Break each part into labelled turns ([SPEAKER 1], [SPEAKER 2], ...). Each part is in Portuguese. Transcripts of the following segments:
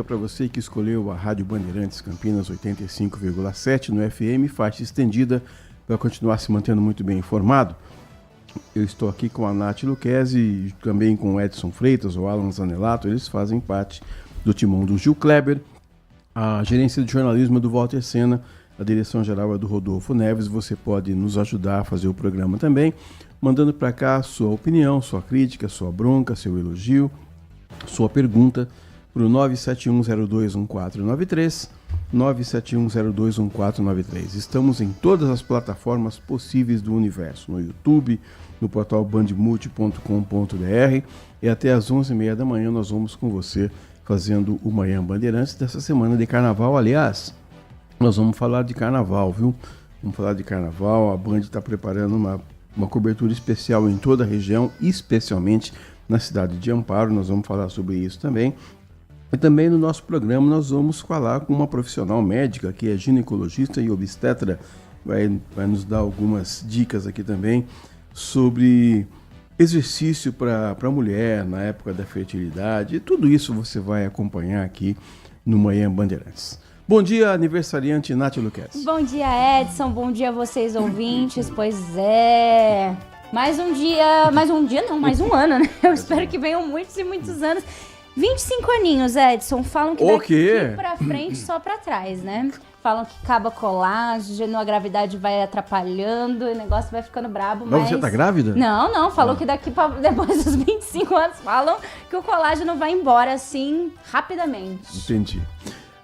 [SPEAKER 1] Para você que escolheu a Rádio Bandeirantes Campinas 85,7 no FM, faixa estendida, para continuar se mantendo muito bem informado. Eu estou aqui com a Nath Luquezzi e também com o Edson Freitas, o Alan Zanelato. Eles fazem parte do timão do Gil Kleber, a gerência de jornalismo é do Walter Sena, a direção geral é do Rodolfo Neves. Você pode nos ajudar a fazer o programa também, mandando para cá sua opinião, sua crítica, sua bronca, seu elogio, sua pergunta, para o 971021493, 971021493. Estamos em todas as plataformas possíveis do universo, no YouTube, no portal bandmulti.com.br, e até às 11h30 da manhã nós vamos com você fazendo o Manhã Bandeirantes dessa semana de carnaval. Aliás, nós vamos falar de carnaval, viu? Vamos falar de carnaval, a Band está preparando uma cobertura especial em toda a região, especialmente na cidade de Amparo. Nós vamos falar sobre isso também. E também no nosso programa nós vamos falar com uma profissional médica que é ginecologista e obstetra, vai nos dar algumas dicas aqui também sobre exercício para a mulher na época da fertilidade. E tudo isso você vai acompanhar aqui no Manhã Bandeirantes. Bom dia, aniversariante Nath Luquezzi.
[SPEAKER 2] Bom dia, Edson. Bom dia a vocês, ouvintes. Pois é, mais um ano, né? Eu espero que venham muitos e muitos anos. 25 aninhos, Edson, falam que daqui pra frente só pra trás, né? Falam que acaba colágeno, a gravidade vai atrapalhando, o negócio vai ficando brabo, mas...
[SPEAKER 1] Você tá grávida?
[SPEAKER 2] Não, falou que depois dos 25 anos, falam que o colágeno vai embora, assim, rapidamente.
[SPEAKER 1] Entendi.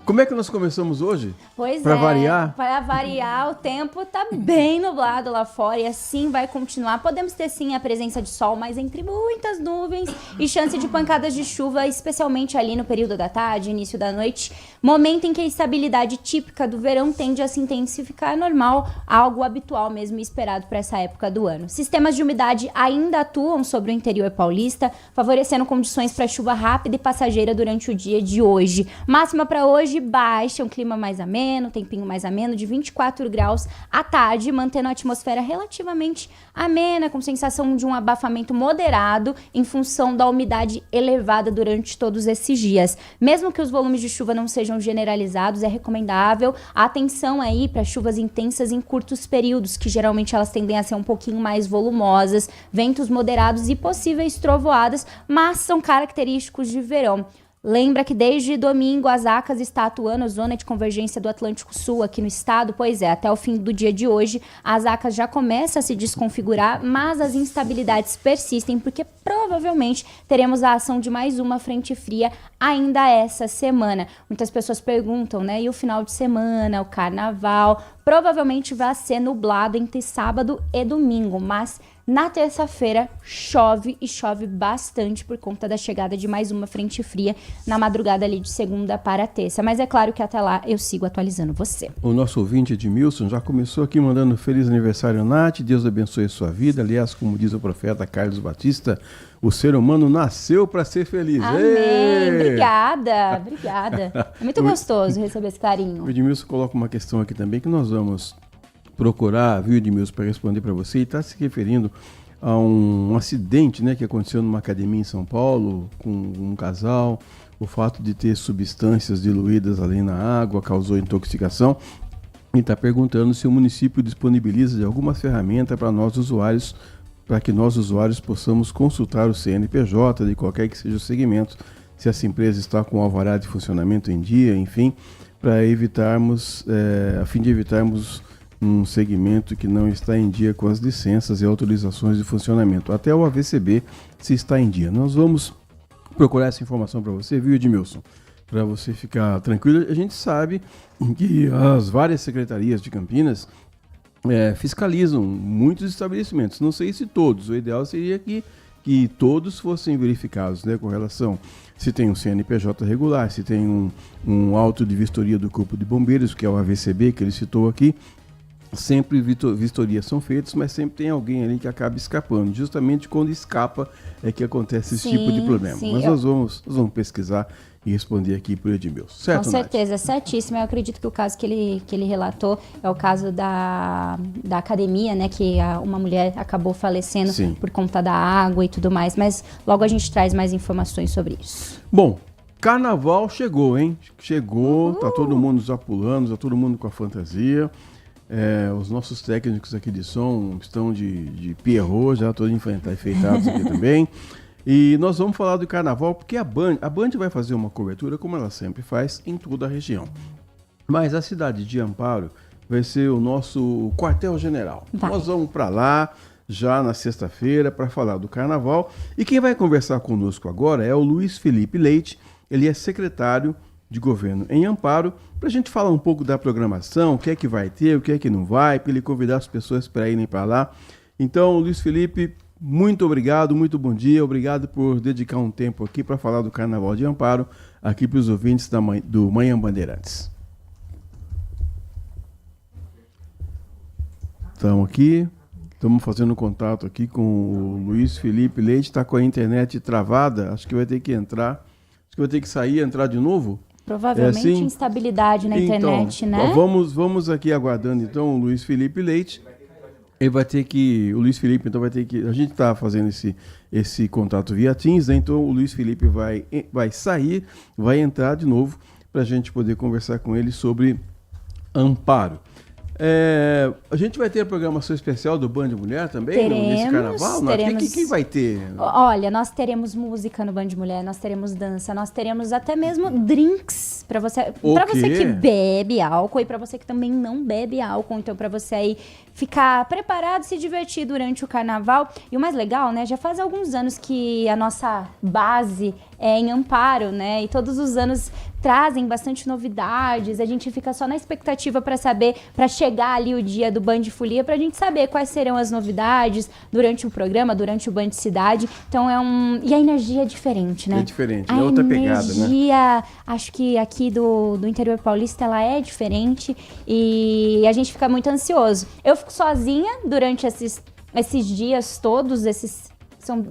[SPEAKER 1] Como é que nós começamos hoje?
[SPEAKER 2] Pois
[SPEAKER 1] Para variar?
[SPEAKER 2] Para variar, o tempo tá bem nublado lá fora e assim vai continuar. Podemos ter sim a presença de sol, mas entre muitas nuvens e chance de pancadas de chuva, especialmente ali no período da tarde, início da noite. Momento em que a estabilidade típica do verão tende a se intensificar, normal, algo habitual mesmo esperado para essa época do ano. Sistemas de umidade ainda atuam sobre o interior paulista, favorecendo condições para chuva rápida e passageira durante o dia de hoje. Máxima para hoje baixa, um clima mais ameno, tempinho mais ameno, de 24 graus à tarde, mantendo a atmosfera relativamente amena, com sensação de um abafamento moderado em função da umidade elevada durante todos esses dias. Mesmo que os volumes de chuva não sejam generalizados, é recomendável a atenção aí para chuvas intensas em curtos períodos, que geralmente elas tendem a ser um pouquinho mais volumosas, ventos moderados e possíveis trovoadas, mas são característicos de verão. Lembra que desde domingo as ACAS está atuando a zona de convergência do Atlântico Sul aqui no estado? Pois é, até o fim do dia de hoje as ACAS já começam a se desconfigurar, mas as instabilidades persistem porque provavelmente teremos a ação de mais uma frente fria ainda essa semana. Muitas pessoas perguntam, né? E o final de semana, o carnaval? Provavelmente vai ser nublado entre sábado e domingo, mas na terça-feira chove e chove bastante por conta da chegada de mais uma frente fria na madrugada ali de segunda para terça. Mas é claro que até lá eu sigo atualizando você.
[SPEAKER 1] O nosso ouvinte Edmilson já começou aqui mandando feliz aniversário, Nath. Deus abençoe a sua vida. Aliás, como diz o profeta Carlos Batista, o ser humano nasceu para ser feliz.
[SPEAKER 2] Amém.
[SPEAKER 1] Ei!
[SPEAKER 2] Obrigada. É muito gostoso receber esse carinho.
[SPEAKER 1] O Edmilson coloca uma questão aqui também que nós vamos procurar, viu, Edmilson, para responder para você, e está se referindo a um acidente, né, que aconteceu numa academia em São Paulo com um casal. O fato de ter substâncias diluídas ali na água causou intoxicação, e está perguntando se o município disponibiliza de alguma ferramenta para nós usuários, para que nós usuários possamos consultar o CNPJ de qualquer que seja o segmento, se essa empresa está com o alvará de funcionamento em dia, enfim, para evitarmos, a fim de evitarmos um segmento que não está em dia com as licenças e autorizações de funcionamento. Até o AVCB se está em dia. Nós vamos procurar essa informação para você, viu, Edmilson? Para você ficar tranquilo. A gente sabe que as várias secretarias de Campinas fiscalizam muitos estabelecimentos. Não sei se todos. O ideal seria que todos fossem verificados, né, com relação se tem um CNPJ regular, se tem um auto de vistoria do Corpo de Bombeiros, que é o AVCB, que ele citou aqui. Sempre vistorias são feitas, mas sempre tem alguém ali que acaba escapando. Justamente quando escapa é que acontece esse tipo de problema. Mas nós vamos pesquisar e responder aqui para o Edmilson. Certo,
[SPEAKER 2] com certeza, Nath? Certíssimo. Eu acredito que o caso que ele relatou é o caso da academia, né? Que uma mulher acabou falecendo por conta da água e tudo mais. Mas logo a gente traz mais informações sobre isso.
[SPEAKER 1] Bom, Carnaval chegou, hein? Chegou, tá todo mundo já pulando, tá todo mundo com a fantasia. Os nossos técnicos aqui de som estão de Pierrot, já todos enfeitados aqui também. E nós vamos falar do Carnaval, porque a Band vai fazer uma cobertura, como ela sempre faz, em toda a região. Mas a cidade de Amparo vai ser o nosso quartel-general. Nós vamos para lá já na sexta-feira para falar do Carnaval. E quem vai conversar conosco agora é o Luiz Felipe Leite. Ele é secretário de governo em Amparo, para a gente falar um pouco da programação, o que é que vai ter, o que é que não vai, para ele convidar as pessoas para irem para lá. Então, Luiz Felipe, muito obrigado, muito bom dia, obrigado por dedicar um tempo aqui para falar do Carnaval de Amparo, aqui para os ouvintes do Manhã Bandeirantes. Estamos fazendo contato aqui com o Luiz Felipe Leite, está com a internet travada, acho que vai ter que entrar, acho que vai ter que sair e entrar de novo.
[SPEAKER 2] Provavelmente instabilidade na internet, né?
[SPEAKER 1] Vamos aqui aguardando então o Luiz Felipe Leite. O Luiz Felipe então vai ter que, a gente está fazendo esse contato via Teams, né? Então o Luiz Felipe vai sair, vai entrar de novo para a gente poder conversar com ele sobre Amparo. A gente vai ter a programação especial do Band Mulher também nesse carnaval? O que vai ter?
[SPEAKER 2] Olha, nós teremos música no Band Mulher, nós teremos dança, nós teremos até mesmo drinks para você que bebe álcool e para você que também não bebe álcool. Então, para você aí ficar preparado, se divertir durante o carnaval. E o mais legal, né? Já faz alguns anos que a nossa base é em Amparo, né? E todos os anos trazem bastante novidades. A gente fica só na expectativa para saber, para chegar ali o dia do Band Folia, para a gente saber quais serão as novidades durante o programa, durante o Band Cidade. Então e a energia é diferente, né?
[SPEAKER 1] É diferente, é outra pegada, né? A
[SPEAKER 2] energia, acho que aqui do interior paulista, ela é diferente e a gente fica muito ansioso. Eu fico sozinha durante esses dias todos,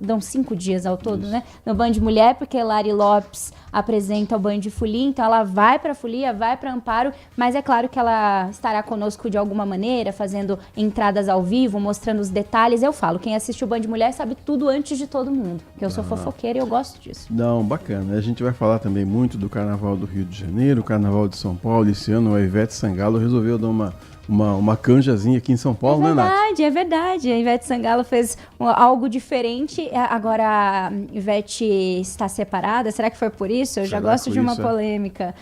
[SPEAKER 2] dão 5 dias ao todo, né? No Band Mulher, porque Lari Lopes apresenta o Band Folia, então ela vai para Folia, vai para Amparo, mas é claro que ela estará conosco de alguma maneira, fazendo entradas ao vivo, mostrando os detalhes. Eu falo, quem assiste o Band Mulher sabe tudo antes de todo mundo, porque eu sou fofoqueira e eu gosto disso.
[SPEAKER 1] Não, bacana. A gente vai falar também muito do Carnaval do Rio de Janeiro, o Carnaval de São Paulo. Esse ano a Ivete Sangalo resolveu dar uma canjazinha aqui em São Paulo, né, Nath?
[SPEAKER 2] É verdade. A Ivete Sangalo fez algo diferente. Agora a Ivete está separada. Será que foi por isso? Eu já gosto de uma polêmica.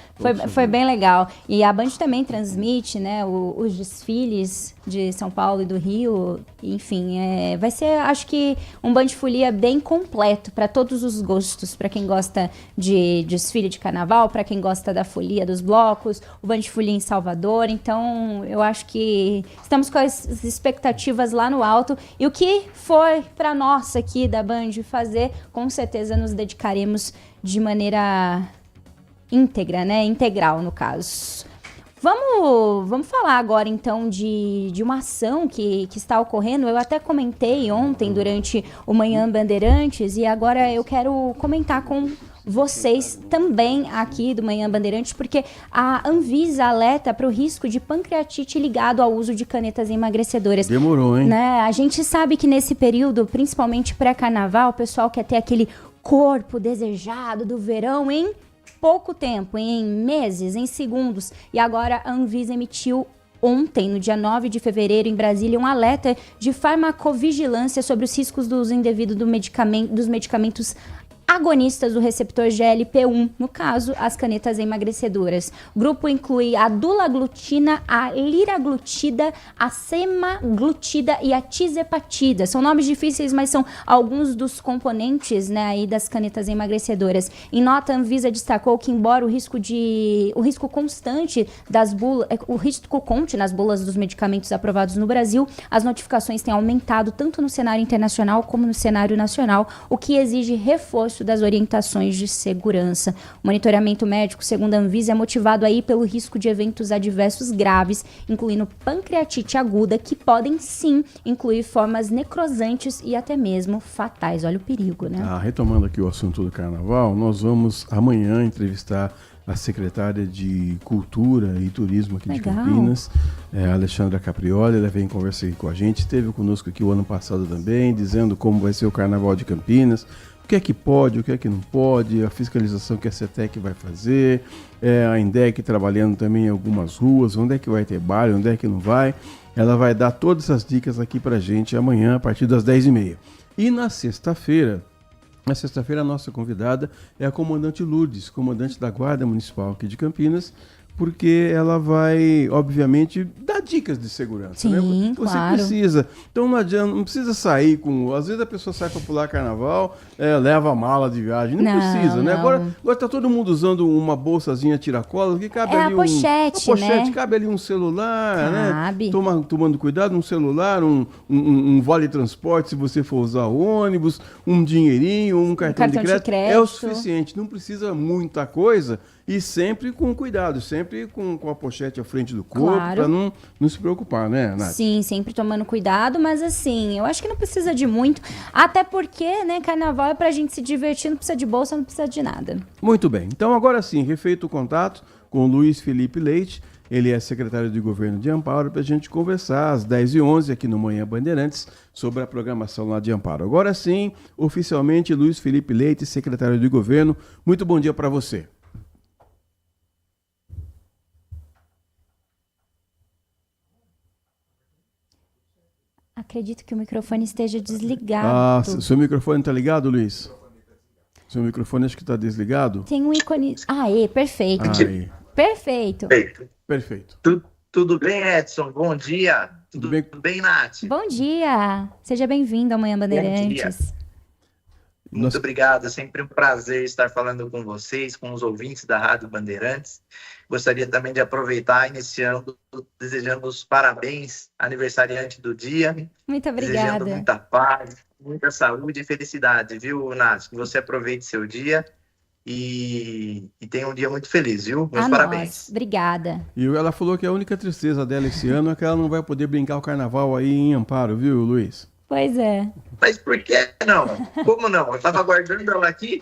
[SPEAKER 2] Foi bem legal. E a Band também transmite, né, os desfiles de São Paulo e do Rio. Enfim, vai ser, acho que, um Band Folia bem completo para todos os gostos. Para quem gosta de desfile de carnaval, para quem gosta da folia dos blocos, o Band Folia em Salvador. Então, eu acho que estamos com as expectativas lá no alto. E o que foi para nós aqui da Band fazer, com certeza nos dedicaremos de maneira íntegra, né? Integral, no caso. Vamos falar agora, então, de uma ação que está ocorrendo. Eu até comentei ontem, durante o Manhã Bandeirantes, e agora eu quero comentar com vocês também aqui do Manhã Bandeirantes, porque a Anvisa alerta para o risco de pancreatite ligado ao uso de canetas emagrecedoras.
[SPEAKER 1] Demorou, hein?
[SPEAKER 2] Né? A gente sabe que nesse período, principalmente pré-carnaval, o pessoal quer ter aquele corpo desejado do verão em pouco tempo, em meses, em segundos. E agora a Anvisa emitiu ontem, no dia 9 de fevereiro, em Brasília, um alerta de farmacovigilância sobre os riscos do uso indevido dos medicamentos agonistas do receptor GLP-1, no caso, as canetas emagrecedoras. O grupo inclui a dulaglutida, a liraglutida, a semaglutida e a tizepatida. São nomes difíceis, mas são alguns dos componentes, né, aí das canetas emagrecedoras. Em nota, a Anvisa destacou que, embora o risco constante o risco conte nas bulas dos medicamentos aprovados no Brasil, as notificações têm aumentado tanto no cenário internacional como no cenário nacional, o que exige reforço das orientações de segurança. O monitoramento médico, segundo a Anvisa, é motivado aí pelo risco de eventos adversos graves, incluindo pancreatite aguda, que podem sim incluir formas necrosantes e até mesmo fatais. Olha o perigo, né?
[SPEAKER 1] Retomando aqui o assunto do carnaval, nós vamos amanhã entrevistar a secretária de Cultura e Turismo aqui de Campinas, Alexandra Caprioli. Ela vem conversar aqui com a gente, esteve conosco aqui o ano passado também, dizendo como vai ser o Carnaval de Campinas, o que é que pode, o que é que não pode, a fiscalização que a CETEC vai fazer, a INDEC trabalhando também em algumas ruas, onde é que vai ter baile, onde é que não vai. Ela vai dar todas essas dicas aqui pra gente amanhã, a partir das 10h30. E na sexta-feira, a nossa convidada é a comandante Lourdes, comandante da Guarda Municipal aqui de Campinas, porque ela vai, obviamente, dar dicas de segurança.
[SPEAKER 2] Sim,
[SPEAKER 1] né? Você
[SPEAKER 2] claro.
[SPEAKER 1] precisa. Então não adianta, não precisa sair com. Às vezes a pessoa sai para pular carnaval, leva a mala de viagem. Não precisa, né?
[SPEAKER 2] não.
[SPEAKER 1] Agora tá todo mundo usando uma bolsazinha tiracola, que cabe ali
[SPEAKER 2] a pochete, né?
[SPEAKER 1] Cabe ali um celular,
[SPEAKER 2] Cabe.
[SPEAKER 1] né? Tomando cuidado, um celular, um vale transporte, se você for usar o ônibus, um dinheirinho, um cartão de crédito. É o suficiente, não precisa muita coisa. E sempre com cuidado, sempre com a pochete à frente do corpo,
[SPEAKER 2] Claro.
[SPEAKER 1] para não se preocupar, né, Nath?
[SPEAKER 2] Sim, sempre tomando cuidado, mas assim, eu acho que não precisa de muito. Até porque, né, carnaval é pra gente se divertir, não precisa de bolsa, não precisa de nada.
[SPEAKER 1] Muito bem. Então, agora sim, refeito o contato com o Luiz Felipe Leite, ele é secretário de Governo de Amparo, para a gente conversar às 10h11 aqui no Manhã Bandeirantes sobre a programação lá de Amparo. Agora sim, oficialmente, Luiz Felipe Leite, secretário de Governo, muito bom dia para você.
[SPEAKER 2] Acredito que o microfone esteja desligado.
[SPEAKER 1] Seu microfone está ligado, Luiz? Seu microfone acho que está desligado.
[SPEAKER 2] Tem um ícone... perfeito.
[SPEAKER 1] Aí.
[SPEAKER 2] Perfeito.
[SPEAKER 1] Perfeito.
[SPEAKER 3] Tudo bem, Edson? Bom dia. Tudo bem, Nath?
[SPEAKER 2] Bom dia. Seja bem-vindo ao Manhã Bandeirantes.
[SPEAKER 3] Muito obrigado. É sempre um prazer estar falando com vocês, com os ouvintes da Rádio Bandeirantes. Gostaria também de aproveitar, iniciando, desejando os parabéns, aniversariante do dia.
[SPEAKER 2] Muito obrigada.
[SPEAKER 3] Desejando muita paz, muita saúde e felicidade, viu, Nath? Que você aproveite seu dia e tenha um dia muito feliz, viu? Meus parabéns.
[SPEAKER 2] Nós. Obrigada.
[SPEAKER 1] E ela falou que a única tristeza dela esse ano é que ela não vai poder brincar o carnaval aí em Amparo, viu, Luiz?
[SPEAKER 2] Pois é.
[SPEAKER 3] Mas por que não? Como não? Eu estava aguardando ela aqui.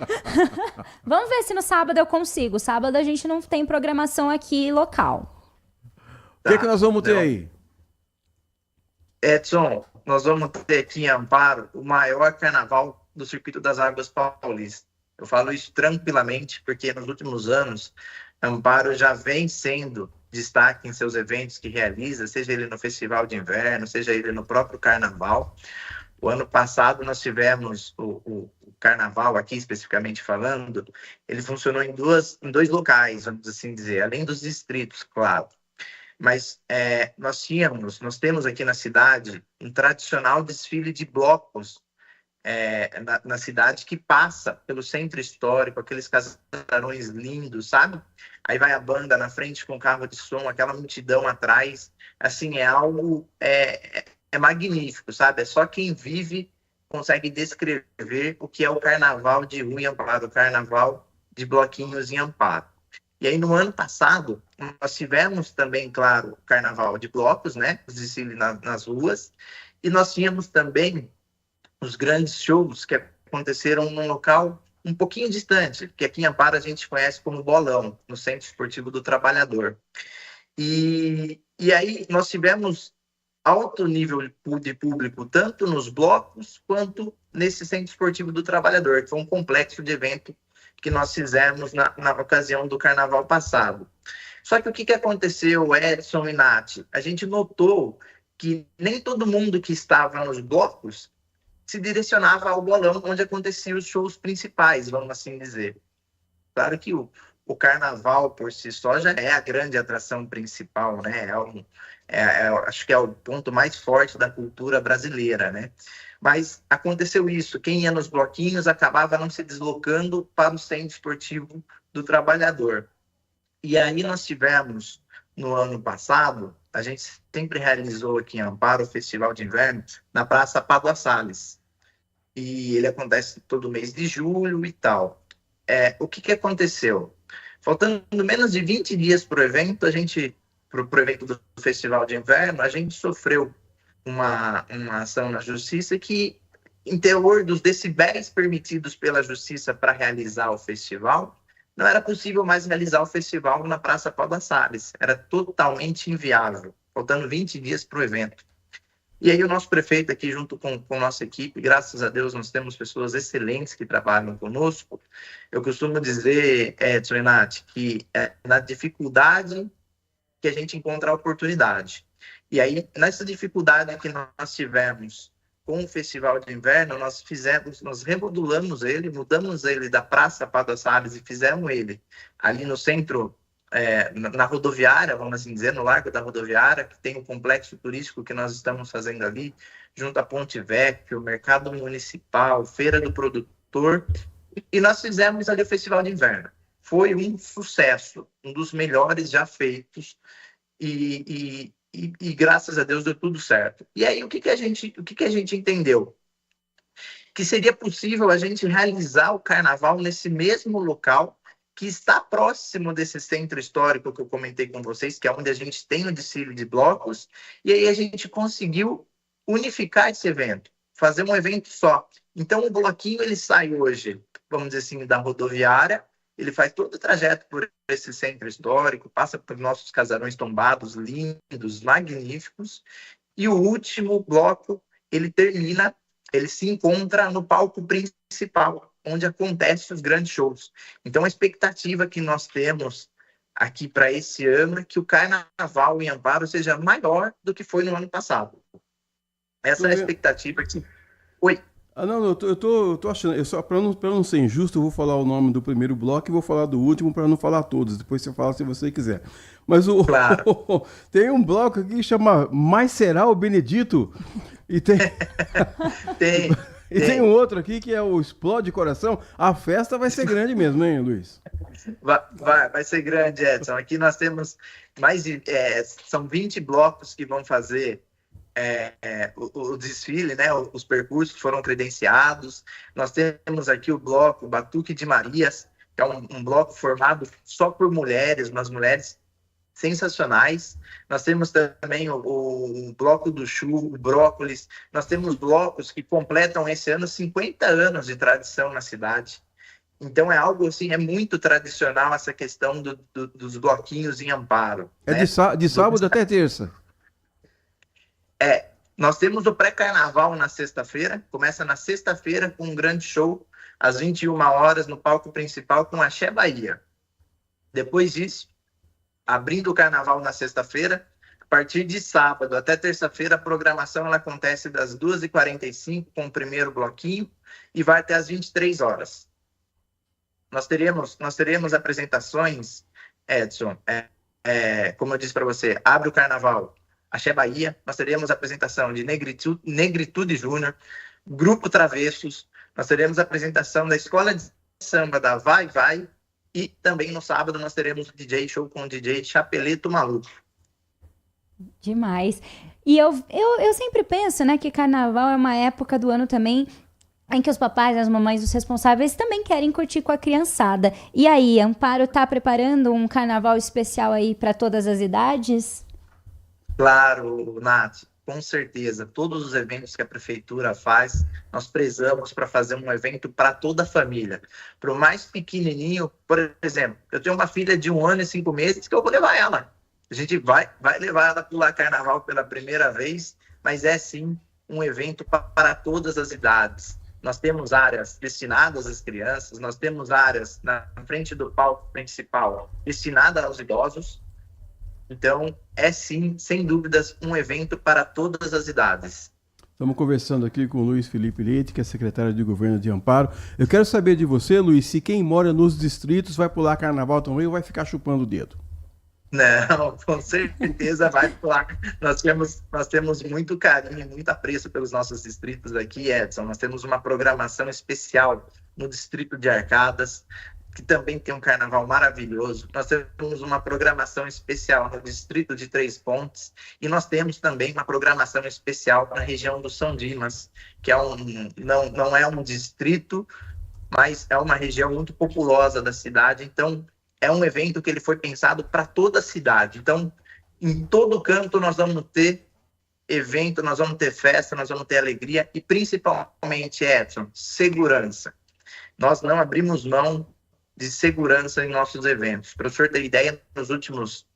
[SPEAKER 2] Vamos ver se no sábado eu consigo. Sábado a gente não tem programação aqui local.
[SPEAKER 1] O que nós vamos ter aí?
[SPEAKER 3] Edson, nós vamos ter aqui em Amparo o maior carnaval do Circuito das Águas Paulistas. Eu falo isso tranquilamente porque nos últimos anos Amparo já vem sendo destaque em seus eventos que realiza, seja ele no Festival de Inverno, seja ele no próprio Carnaval. O ano passado nós tivemos o Carnaval, aqui especificamente falando, ele funcionou em dois locais, vamos assim dizer, além dos distritos, claro. Mas nós temos aqui na cidade um tradicional desfile de blocos na cidade que passa pelo centro histórico, aqueles casarões lindos, sabe? Aí vai a banda na frente com carro de som, aquela multidão atrás, assim, é algo magnífico, sabe? É só quem vive consegue descrever o que é o carnaval de rua em Amparo, o carnaval de bloquinhos em Amparo. E aí, no ano passado, nós tivemos também, claro, o carnaval de blocos, né? Os desfiles nas ruas, e nós tínhamos também os grandes shows que aconteceram num local um pouquinho distante, que aqui em Amparo a gente conhece como Bolão, no Centro Esportivo do Trabalhador. E aí nós tivemos alto nível de público, tanto nos blocos quanto nesse Centro Esportivo do Trabalhador, que foi um complexo de evento que nós fizemos na ocasião do Carnaval passado. Só que o que aconteceu, Edson e Nath? A gente notou que nem todo mundo que estava nos blocos se direcionava ao Bolão, onde aconteciam os shows principais, vamos assim dizer. Claro que o Carnaval, por si só, já é a grande atração principal, né? Acho que é o ponto mais forte da cultura brasileira, né? Mas aconteceu isso, quem ia nos bloquinhos acabava não se deslocando para o Centro Esportivo do Trabalhador. E aí nós tivemos, no ano passado, a gente sempre realizou aqui em Amparo o Festival de Inverno na Praça Pádua Salles. E ele acontece todo mês de julho e tal. O que aconteceu? Faltando menos de 20 dias para o evento, pro evento do Festival de Inverno, a gente sofreu uma ação na Justiça que, em teor dos decibéis permitidos pela Justiça para realizar o festival, não era possível mais realizar o festival na Praça Pádua Salles. Era totalmente inviável, faltando 20 dias para o evento. E aí o nosso prefeito aqui, junto com nossa equipe, graças a Deus, nós temos pessoas excelentes que trabalham conosco. Eu costumo dizer, Edson e Nath, que é na dificuldade que a gente encontra a oportunidade. E aí, nessa dificuldade que nós tivemos com o Festival de Inverno, nós remodulamos ele, mudamos ele da Praça Padre Salles e fizemos ele ali no centro, na rodoviária, vamos assim dizer, no Largo da Rodoviária, que tem o complexo turístico que nós estamos fazendo ali, junto à Ponte Vecchio, Mercado Municipal, Feira do Produtor, e nós fizemos ali o Festival de Inverno. Foi um sucesso, um dos melhores já feitos, e graças a Deus deu tudo certo. E aí, o que a gente entendeu? Que seria possível a gente realizar o carnaval nesse mesmo local, que está próximo desse centro histórico que eu comentei com vocês, que é onde a gente tem o desfile de blocos, e aí a gente conseguiu unificar esse evento, fazer um evento só. Então, o bloquinho, ele sai hoje, vamos dizer assim, da rodoviária, ele faz todo o trajeto por esse centro histórico, passa por nossos casarões tombados, lindos, magníficos, e o último bloco, ele se encontra no palco principal, onde acontecem os grandes shows. Então, a expectativa que nós temos aqui para esse ano é que o carnaval em Amparo seja maior do que foi no ano passado. Essa é a expectativa que... Oi.
[SPEAKER 1] Não, eu tô achando, para não ser injusto, eu vou falar o nome do primeiro bloco e vou falar do último para não falar todos, depois você fala se você quiser. Mas
[SPEAKER 3] claro.
[SPEAKER 1] Tem um bloco aqui que chama Mais Será o Benedito, e tem... tem um outro aqui que é o Explode Coração. A festa vai ser grande mesmo, hein, Luiz?
[SPEAKER 3] Vai ser grande, Edson. Aqui nós temos são 20 blocos que vão fazer o desfile, né? Os percursos foram credenciados. Nós temos aqui o bloco Batuque de Marias, que é um bloco formado só por mulheres, umas mulheres sensacionais. Nós temos também o bloco do Chu, o Brócolis. Nós temos blocos que completam esse ano 50 anos de tradição na cidade. Então é algo assim, é muito tradicional essa questão dos bloquinhos em Amparo.
[SPEAKER 1] Né? De sábado até terça.
[SPEAKER 3] Nós temos o pré-carnaval na sexta-feira, começa na sexta-feira com um grande show, às 21 horas, no palco principal, com Axé Bahia. Depois disso, abrindo o carnaval na sexta-feira, a partir de sábado até terça-feira, a programação ela acontece das 2h45 com o primeiro bloquinho e vai até as 23 horas. Nós teremos apresentações, Edson, como eu disse para você, abre o carnaval, Axé Bahia, nós teremos apresentação de Negritude Júnior, Grupo Travessos, nós teremos apresentação da Escola de Samba da Vai Vai, e também no sábado nós teremos o DJ Show com o DJ Chapeleto Maluco.
[SPEAKER 2] Demais. E eu sempre penso, né, que carnaval é uma época do ano também em que os papais, as mamães, os responsáveis também querem curtir com a criançada. E aí, Amparo tá preparando um carnaval especial aí para todas as idades?
[SPEAKER 3] Claro, Nath, com certeza. Todos os eventos que a prefeitura faz, nós prezamos para fazer um evento para toda a família. Para o mais pequenininho, por exemplo, eu tenho uma filha de 1 ano e 5 meses que eu vou levar ela. A gente vai levar ela a pular carnaval pela primeira vez, mas é sim um evento para todas as idades. Nós temos áreas destinadas às crianças, nós temos áreas na frente do palco principal destinadas aos idosos. Então, é sim, sem dúvidas, um evento para todas as idades.
[SPEAKER 1] Estamos conversando aqui com o Luiz Felipe Leite, que é secretário de Governo de Amparo. Eu quero saber de você, Luiz, se quem mora nos distritos vai pular carnaval também ou vai ficar chupando o dedo?
[SPEAKER 3] Não, com certeza vai pular. Nós temos muito carinho, muito apreço pelos nossos distritos aqui, Edson. Nós temos uma programação especial no distrito de Arcadas, que também tem um carnaval maravilhoso. Nós temos uma programação especial no distrito de Três Pontes e nós temos também uma programação especial na região do São Dimas, que não é um distrito, mas é uma região muito populosa da cidade. Então, é um evento que ele foi pensado para toda a cidade. Então, em todo canto nós vamos ter evento, nós vamos ter festa, nós vamos ter alegria e, principalmente, Edson, segurança. Nós não abrimos mão de segurança em nossos eventos. Para o senhor ter ideia, nos últimos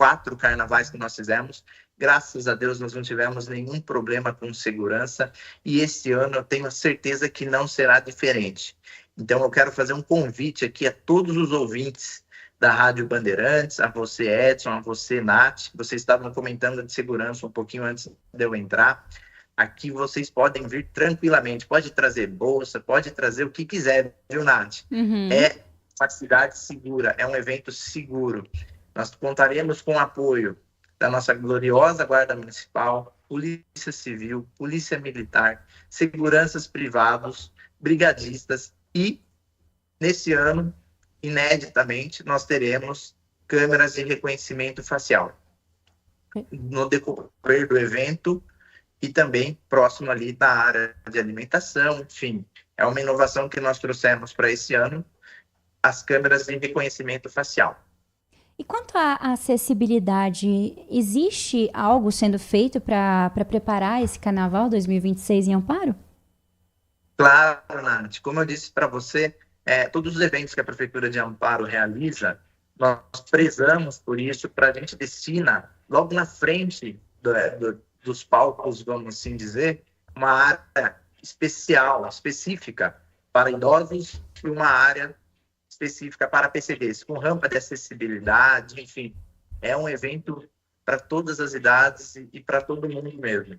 [SPEAKER 3] 4 carnavais que nós fizemos. Graças a Deus, nós não tivemos nenhum problema com segurança. E esse ano eu tenho a certeza que não será diferente. Então, eu quero fazer um convite aqui a todos os ouvintes da Rádio Bandeirantes, a você, Edson, a você, Nath. Vocês estavam comentando de segurança um pouquinho antes de eu entrar. Aqui vocês podem vir tranquilamente. Pode trazer bolsa, pode trazer o que quiser, viu, Nath?
[SPEAKER 2] Uhum.
[SPEAKER 3] É uma cidade segura, é um evento seguro. Nós contaremos com o apoio da nossa gloriosa Guarda Municipal, Polícia Civil, Polícia Militar, seguranças privados, brigadistas e, nesse ano, ineditamente, nós teremos câmeras de reconhecimento facial no decorrer do evento e também próximo ali da área de alimentação, enfim. É uma inovação que nós trouxemos para esse ano, as câmeras de reconhecimento facial.
[SPEAKER 2] E quanto à acessibilidade, existe algo sendo feito para preparar esse Carnaval 2026 em Amparo?
[SPEAKER 3] Claro, Nath. Como eu disse para você, todos os eventos que a Prefeitura de Amparo realiza, nós prezamos por isso, para a gente destina, logo na frente dos palcos, vamos assim dizer, uma área específica para idosos e uma área específica para PCDs, com rampa de acessibilidade, enfim. É um evento para todas as idades e para todo mundo mesmo.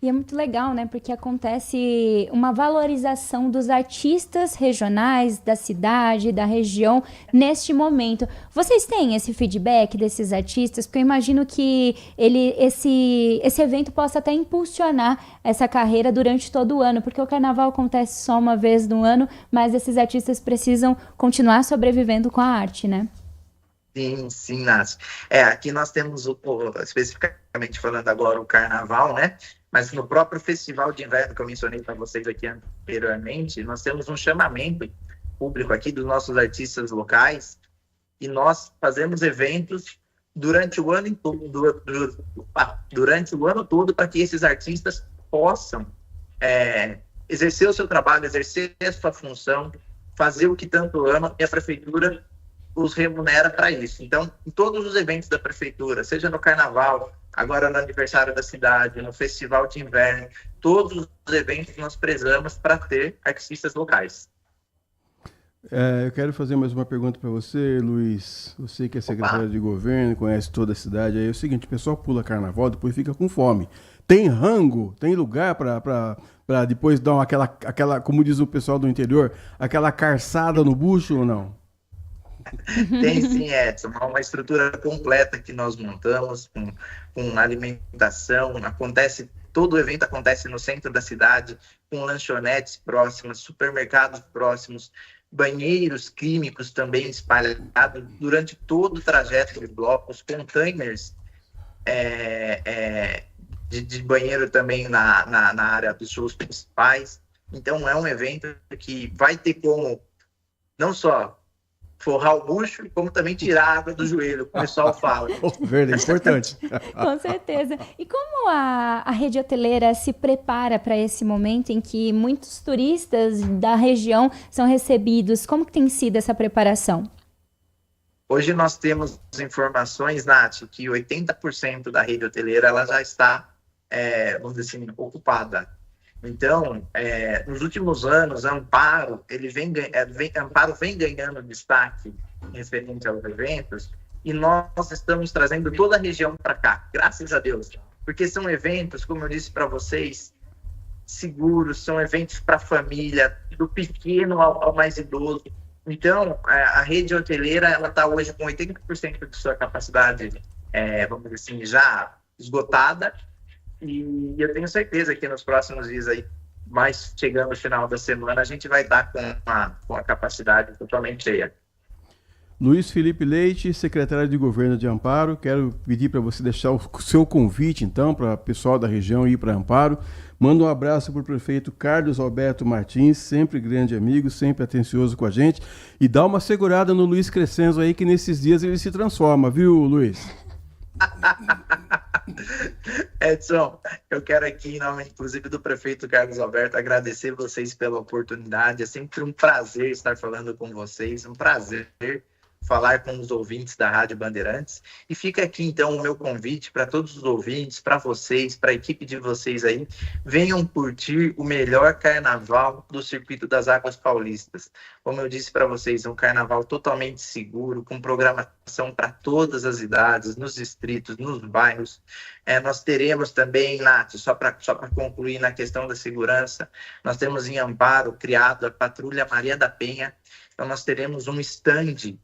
[SPEAKER 2] E é muito legal, né? Porque acontece uma valorização dos artistas regionais, da cidade, da região, neste momento. Vocês têm esse feedback desses artistas? Porque eu imagino que esse evento possa até impulsionar essa carreira durante todo o ano, porque o carnaval acontece só uma vez no ano, mas esses artistas precisam continuar sobrevivendo com a arte, né?
[SPEAKER 3] Sim, Nath. Aqui nós temos, especificamente falando agora, o carnaval, né? Mas no próprio festival de inverno que eu mencionei para vocês aqui anteriormente, nós temos um chamamento público aqui dos nossos artistas locais e nós fazemos eventos durante o ano todo para que esses artistas possam exercer o seu trabalho, exercer a sua função, fazer o que tanto amam, e a prefeitura os remunera para isso. Então, em todos os eventos da prefeitura, seja no carnaval, agora no aniversário da cidade, no festival de inverno, todos os eventos nós prezamos para ter artistas locais.
[SPEAKER 1] Eu quero fazer mais uma pergunta para você, Luiz. Você que é secretário de governo, conhece toda a cidade. Aí é o seguinte, o pessoal pula carnaval, depois fica com fome. Tem rango? Tem lugar para depois dar aquela, como diz o pessoal do interior, aquela carçada no bucho ou não?
[SPEAKER 3] Tem sim, Edson, uma estrutura completa que nós montamos com alimentação, todo o evento acontece no centro da cidade, com lanchonetes próximas, supermercados próximos, banheiros químicos também espalhados durante todo o trajeto de blocos, containers de banheiro também na área dos shows principais. Então é um evento que vai ter como não só forrar o bucho, como também tirar a água do joelho, como o pessoal fala.
[SPEAKER 1] Verdade, importante.
[SPEAKER 2] Com certeza. E como a rede hoteleira se prepara para esse momento em que muitos turistas da região são recebidos? Como que tem sido essa preparação?
[SPEAKER 3] Hoje nós temos informações, Nath, que 80% da rede hoteleira ela já está, vamos dizer assim, ocupada. Então, nos últimos anos, Amparo vem ganhando destaque referente aos eventos e nós estamos trazendo toda a região para cá, graças a Deus. Porque são eventos, como eu disse para vocês, seguros, são eventos para a família, do pequeno ao mais idoso. Então, a rede hoteleira ela está hoje com 80% de sua capacidade, vamos dizer assim, já esgotada. E eu tenho certeza que nos próximos dias aí, mais chegando no final da semana, a gente vai estar com a capacidade totalmente cheia.
[SPEAKER 1] Luiz Felipe Leite, secretário de Governo de Amparo, quero pedir para você deixar o seu convite, então, para o pessoal da região ir para Amparo. Manda um abraço para o prefeito Carlos Alberto Martins, sempre grande amigo, sempre atencioso com a gente. E dá uma segurada no Luiz Crescenzo aí, que nesses dias ele se transforma, viu, Luiz?
[SPEAKER 3] Edson, eu quero aqui, em nome, inclusive, do prefeito Carlos Alberto, agradecer vocês pela oportunidade. É sempre um prazer estar falando com vocês, um prazer falar com os ouvintes da Rádio Bandeirantes. E fica aqui, então, o meu convite para todos os ouvintes, para vocês, para a equipe de vocês aí, venham curtir o melhor carnaval do Circuito das Águas Paulistas. Como eu disse para vocês, é um carnaval totalmente seguro, com programação para todas as idades, nos distritos, nos bairros. Nós teremos também, Nath, só para concluir na questão da segurança, nós temos em Amparo criado a Patrulha Maria da Penha. Então, nós teremos um stand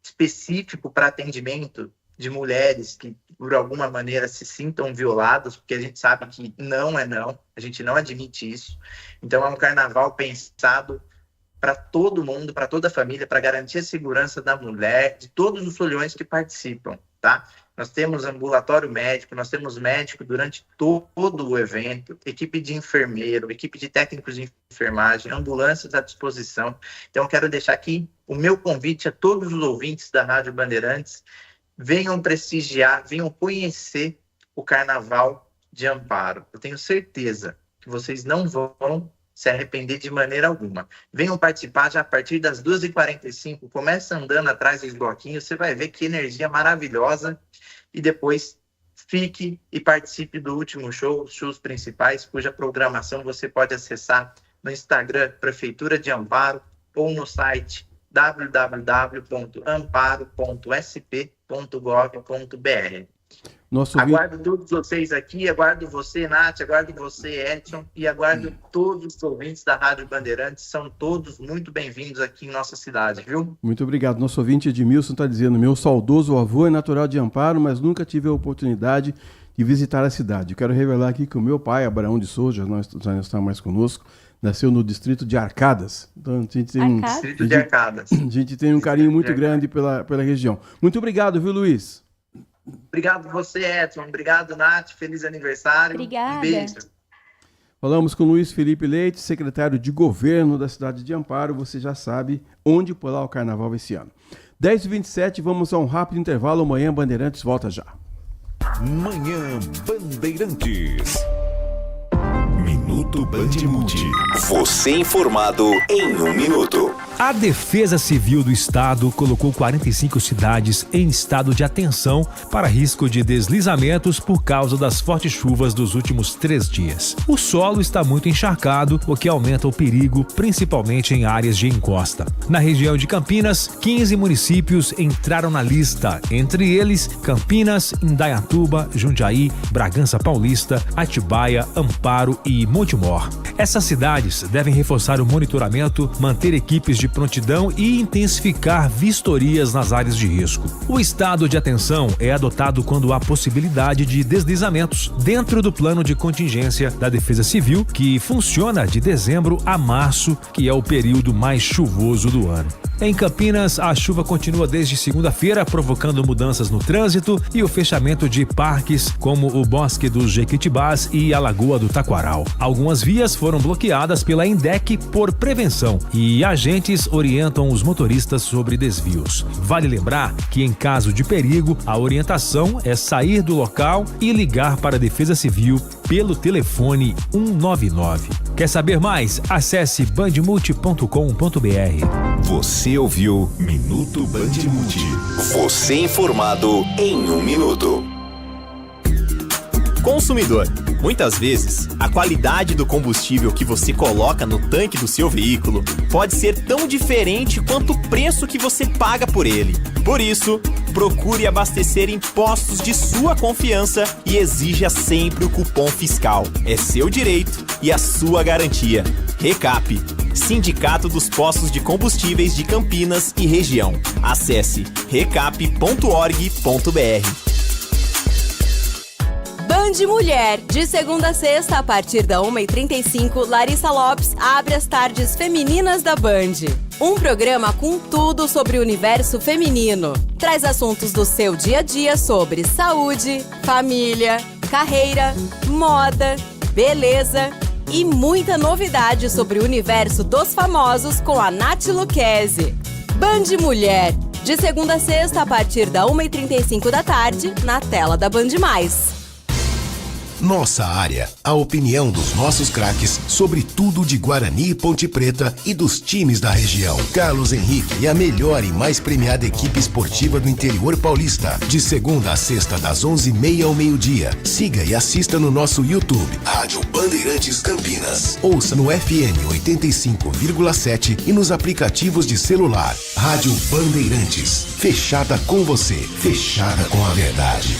[SPEAKER 3] específico para atendimento de mulheres que, por alguma maneira, se sintam violadas, porque a gente sabe que não é não, a gente não admite isso. Então, é um carnaval pensado para todo mundo, para toda a família, para garantir a segurança da mulher, de todos os folhões que participam, tá? Nós temos ambulatório médico, nós temos médico durante todo o evento, equipe de enfermeiro, equipe de técnicos de enfermagem, ambulâncias à disposição. Então, quero deixar aqui o meu convite a todos os ouvintes da Rádio Bandeirantes. Venham prestigiar, venham conhecer o Carnaval de Amparo. Eu tenho certeza que vocês não vão se arrepender de maneira alguma. Venham participar já a partir das 2h45, começa andando atrás dos bloquinhos, você vai ver que energia maravilhosa. E depois fique e participe do último show, os shows principais, cuja programação você pode acessar no Instagram Prefeitura de Amparo ou no site www.amparo.sp.gov.br. Aguardo todos vocês aqui, aguardo você, Nath, aguardo você, Edson, e aguardo todos os ouvintes da Rádio Bandeirantes. São todos muito bem-vindos aqui em nossa cidade, viu?
[SPEAKER 1] Muito obrigado. Nosso ouvinte Edmilson está dizendo: meu saudoso avô é natural de Amparo, mas nunca tive a oportunidade de visitar a cidade. Eu quero revelar aqui que o meu pai, Abraão de Souza, já não está mais conosco, nasceu no distrito de Arcadas. Então, a gente tem um carinho muito grande pela região. Muito obrigado, viu, Luiz?
[SPEAKER 3] Obrigado você, Edson. Obrigado, Nath. Feliz aniversário.
[SPEAKER 2] Obrigada.
[SPEAKER 3] Um beijo.
[SPEAKER 1] Falamos com Luiz Felipe Leite, secretário de governo da cidade de Amparo. Você já sabe onde pular o carnaval esse ano. 10h27, vamos a um rápido intervalo. Amanhã Bandeirantes volta já.
[SPEAKER 4] Manhã Bandeirantes. Minuto Bandmude. Você informado em 1 minuto.
[SPEAKER 5] A Defesa Civil do Estado colocou 45 cidades em estado de atenção para risco de deslizamentos por causa das fortes chuvas dos últimos 3 dias. O solo está muito encharcado, o que aumenta o perigo, principalmente em áreas de encosta. Na região de Campinas, 15 municípios entraram na lista, entre eles Campinas, Indaiatuba, Jundiaí, Bragança Paulista, Atibaia, Amparo e Montemor. Essas cidades devem reforçar o monitoramento, manter equipes de prontidão e intensificar vistorias nas áreas de risco. O estado de atenção é adotado quando há possibilidade de deslizamentos dentro do plano de contingência da Defesa Civil, que funciona de dezembro a março, que é o período mais chuvoso do ano. Em Campinas, a chuva continua desde segunda-feira, provocando mudanças no trânsito e o fechamento de parques como o Bosque dos Jequitibás e a Lagoa do Taquaral. Algumas vias foram bloqueadas pela INDEC por prevenção e agentes orientam os motoristas sobre desvios. Vale lembrar que, em caso de perigo, a orientação é sair do local e ligar para a Defesa Civil pelo telefone 199. Quer saber mais? Acesse bandmulti.com.br.
[SPEAKER 4] Você ouviu Minuto Bandmude. Você informado em 1 minuto.
[SPEAKER 6] Consumidor, muitas vezes, a qualidade do combustível que você coloca no tanque do seu veículo pode ser tão diferente quanto o preço que você paga por ele. Por isso, procure abastecer em postos de sua confiança e exija sempre o cupom fiscal. É seu direito e a sua garantia. Recap, Sindicato dos Postos de Combustíveis de Campinas e Região. Acesse recap.org.br.
[SPEAKER 7] Band Mulher, de segunda a sexta, a partir da 1h35, Larissa Lopes abre as tardes femininas da Band. Um programa com tudo sobre o universo feminino. Traz assuntos do seu dia a dia sobre saúde, família, carreira, moda, beleza e muita novidade sobre o universo dos famosos com a Nath Lucchesi. Band Mulher, de segunda a sexta, a partir da 1h35 da tarde, na tela da Band+.
[SPEAKER 8] Nossa área, a opinião dos nossos craques sobre tudo de Guarani e Ponte Preta e dos times da região. Carlos Henrique e a melhor e mais premiada equipe esportiva do interior paulista. De segunda a sexta, das 11h30 ao meio-dia. Siga e assista no nosso YouTube, Rádio Bandeirantes Campinas. Ouça no FM 85,7 e nos aplicativos de celular. Rádio Bandeirantes. Fechada com você. Fechada com a verdade.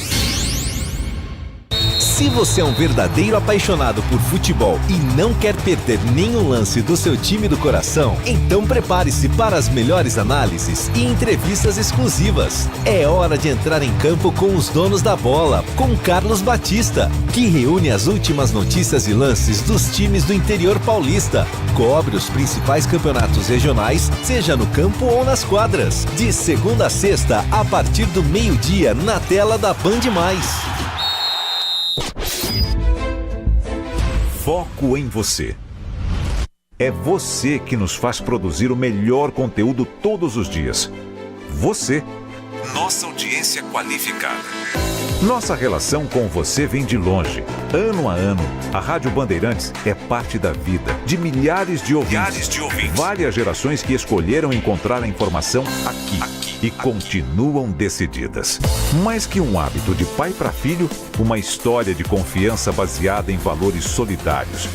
[SPEAKER 6] Se você é um verdadeiro apaixonado por futebol e não quer perder nenhum lance do seu time do coração, então prepare-se para as melhores análises e entrevistas exclusivas. É hora de entrar em campo com os donos da bola, com Carlos Batista, que reúne as últimas notícias e lances dos times do interior paulista. Cobre os principais campeonatos regionais, seja no campo ou nas quadras. De segunda a sexta, a partir do meio-dia, na tela da Band+.
[SPEAKER 9] Foco em você. É você que nos faz produzir o melhor conteúdo todos os dias. Você, nossa audiência qualificada. Nossa relação com você vem de longe. Ano a ano, a Rádio Bandeirantes é parte da vida de milhares de ouvintes. Várias gerações que escolheram encontrar a informação aqui e continuam decididas. Mais que um hábito de pai para filho, uma história de confiança baseada em valores solidários.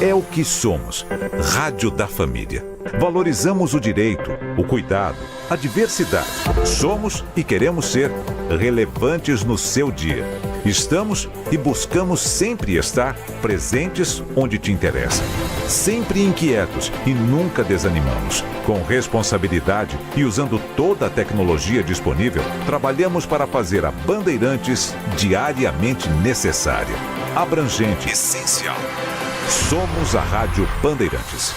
[SPEAKER 9] É o que somos, Rádio da Família. Valorizamos o direito, o cuidado, a diversidade. Somos e queremos ser relevantes no seu dia. Estamos e buscamos sempre estar presentes onde te interessa. Sempre inquietos e nunca desanimamos. Com responsabilidade e usando toda a tecnologia disponível, trabalhamos para fazer a Bandeirantes diariamente necessária, abrangente, essencial. Somos a Rádio Bandeirantes.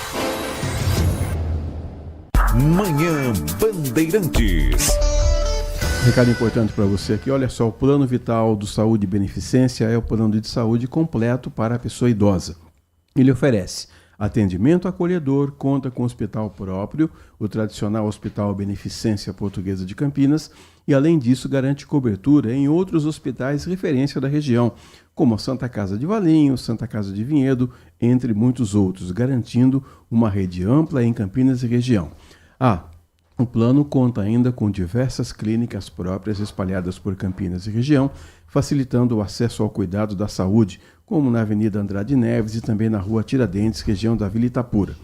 [SPEAKER 9] Manhã Bandeirantes.
[SPEAKER 1] Recado importante para você aqui, olha só, o Plano Vital do Saúde e Beneficência é o plano de saúde completo para a pessoa idosa. Ele oferece atendimento acolhedor, conta com hospital próprio, o tradicional Hospital Beneficência Portuguesa de Campinas, e além disso garante cobertura em outros hospitais referência da região, como a Santa Casa de Valinhos, Santa Casa de Vinhedo, entre muitos outros, garantindo uma rede ampla em Campinas e região. O plano conta ainda com diversas clínicas próprias espalhadas por Campinas e região, facilitando o acesso ao cuidado da saúde, como na Avenida Andrade Neves e também na Rua Tiradentes, região da Vila Itapura.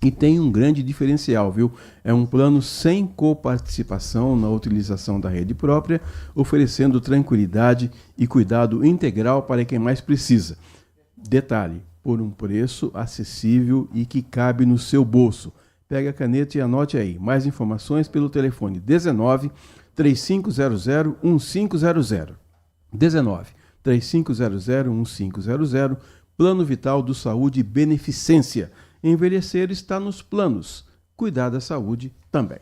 [SPEAKER 1] E tem um grande diferencial, viu? É um plano sem coparticipação na utilização da rede própria, oferecendo tranquilidade e cuidado integral para quem mais precisa. Detalhe, por um preço acessível e que cabe no seu bolso. Pega a caneta e anote aí. Mais informações pelo telefone 19 3500 1500. 19 3500 1500. Plano Vital do Saúde e Beneficência. Envelhecer está nos planos. Cuidar da saúde também.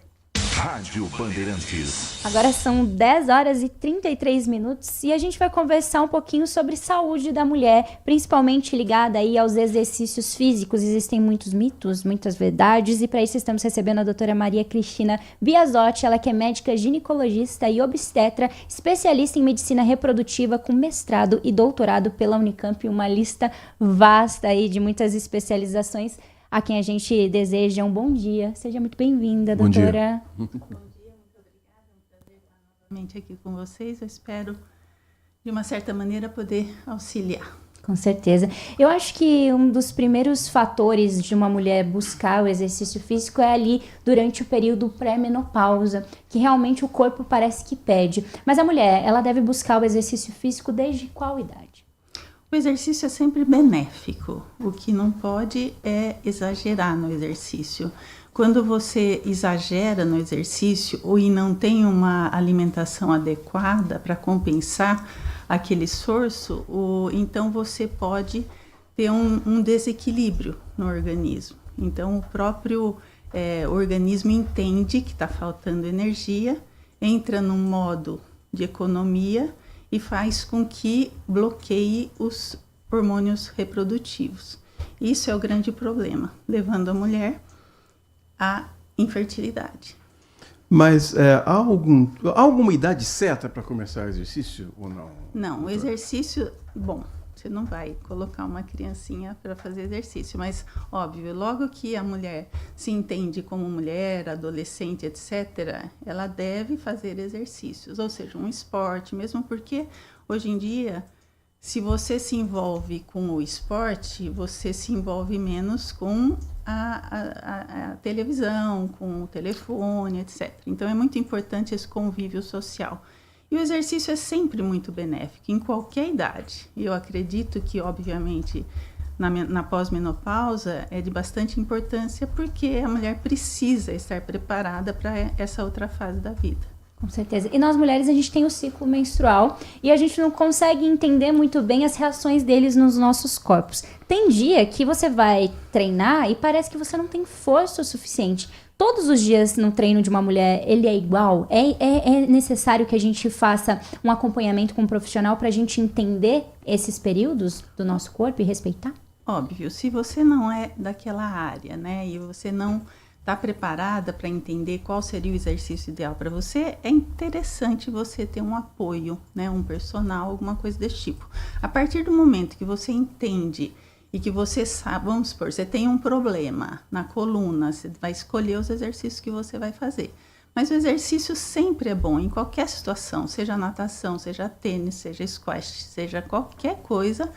[SPEAKER 9] Rádio Bandeirantes.
[SPEAKER 2] Agora são 10 horas e 33 minutos e a gente vai conversar um pouquinho sobre saúde da mulher, principalmente ligada aí aos exercícios físicos. Existem muitos mitos, muitas verdades, e para isso estamos recebendo a doutora Maria Cristina Biasotti, ela que é médica ginecologista e obstetra, especialista em medicina reprodutiva com mestrado e doutorado pela Unicamp, uma lista vasta aí de muitas especializações, a quem a gente deseja um bom dia. Seja muito bem-vinda, doutora.
[SPEAKER 10] Bom dia, muito obrigada. É um prazer estar novamente aqui com vocês. Eu espero, de uma certa maneira, poder auxiliar.
[SPEAKER 2] Com certeza. Eu acho que um dos primeiros fatores de uma mulher buscar o exercício físico é ali durante o período pré-menopausa, que realmente o corpo parece que pede. Mas a mulher, ela deve buscar o exercício físico desde qual idade?
[SPEAKER 10] O exercício é sempre benéfico. O que não pode é exagerar no exercício. Quando você exagera no exercício ou não tem uma alimentação adequada para compensar aquele esforço, então você pode ter um desequilíbrio no organismo. Então o próprio organismo entende que está faltando energia, entra num modo de economia e faz com que bloqueie os hormônios reprodutivos. Isso é o grande problema, levando a mulher à infertilidade.
[SPEAKER 1] Mas há alguma idade certa para começar o exercício ou não?
[SPEAKER 10] Não, o exercício, Você não vai colocar uma criancinha para fazer exercício, mas, óbvio, logo que a mulher se entende como mulher, adolescente, etc., ela deve fazer exercícios, ou seja, um esporte, mesmo porque, hoje em dia, se você se envolve com o esporte, você se envolve menos com a televisão, com o telefone, etc. Então, é muito importante esse convívio social. E o exercício é sempre muito benéfico, em qualquer idade. E eu acredito que, obviamente, na pós-menopausa é de bastante importância, porque a mulher precisa estar preparada para essa outra fase da vida.
[SPEAKER 2] Com certeza. E nós mulheres, a gente tem o ciclo menstrual e a gente não consegue entender muito bem as reações deles nos nossos corpos. Tem dia que você vai treinar e parece que você não tem força o suficiente. Todos os dias no treino de uma mulher, ele é igual? É necessário que a gente faça um acompanhamento com um profissional para a gente entender esses períodos do nosso corpo e respeitar?
[SPEAKER 10] Óbvio, se você não é daquela área, né, e você não está preparada para entender qual seria o exercício ideal para você, é interessante você ter um apoio, né, um personal, alguma coisa desse tipo. A partir do momento que você entende e que você sabe, vamos supor, você tem um problema na coluna, você vai escolher os exercícios que você vai fazer. Mas o exercício sempre é bom, em qualquer situação, seja natação, seja tênis, seja squash, seja qualquer coisa,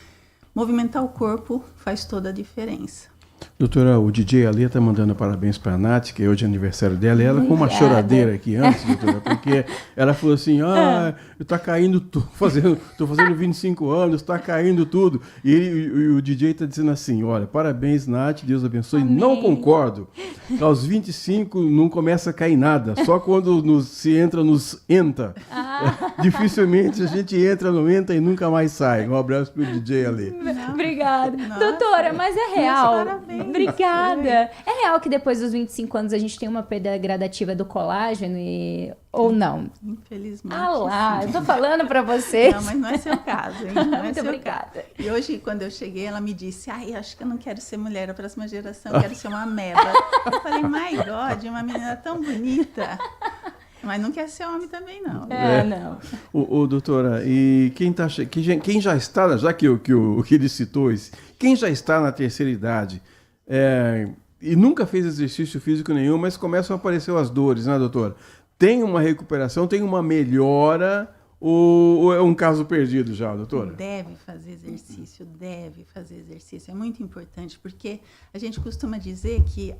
[SPEAKER 10] movimentar o corpo faz toda a diferença.
[SPEAKER 1] Doutora, o DJ Ali está mandando parabéns para a Nath, que hoje é aniversário dela, e ela com uma choradeira aqui antes, doutora, porque ela falou assim, tá caindo tudo, tô fazendo 25 anos, tá caindo tudo, e o DJ está dizendo assim, olha, parabéns Nath, Deus abençoe. Amém. Não concordo, aos 25 não começa a cair nada, só quando se entra nos ENTA. Dificilmente a gente entra no ENTA e nunca mais sai. Um abraço para o DJ Ali.
[SPEAKER 2] Obrigada. Doutora, mas é real. Obrigada. É real que depois dos 25 anos a gente tem uma perda gradativa do colágeno ou não?
[SPEAKER 10] Infelizmente.
[SPEAKER 2] Ah lá, eu tô falando pra vocês.
[SPEAKER 10] Não, mas não é seu caso, hein? Não
[SPEAKER 2] Muito obrigada.
[SPEAKER 10] Caso. E hoje, quando eu cheguei, ela me disse, acho que eu não quero ser mulher, a próxima geração eu quero ser uma ameba. Eu falei, my God, uma menina tão bonita. Mas não quer ser homem também, não.
[SPEAKER 2] Não.
[SPEAKER 1] Doutora, e quem já está, já que ele citou, quem já está na terceira idade e nunca fez exercício físico nenhum, mas começam a aparecer as dores, né, doutora? Tem uma recuperação, tem uma melhora ou é um caso perdido já, doutora?
[SPEAKER 10] Deve fazer exercício. É muito importante, porque a gente costuma dizer que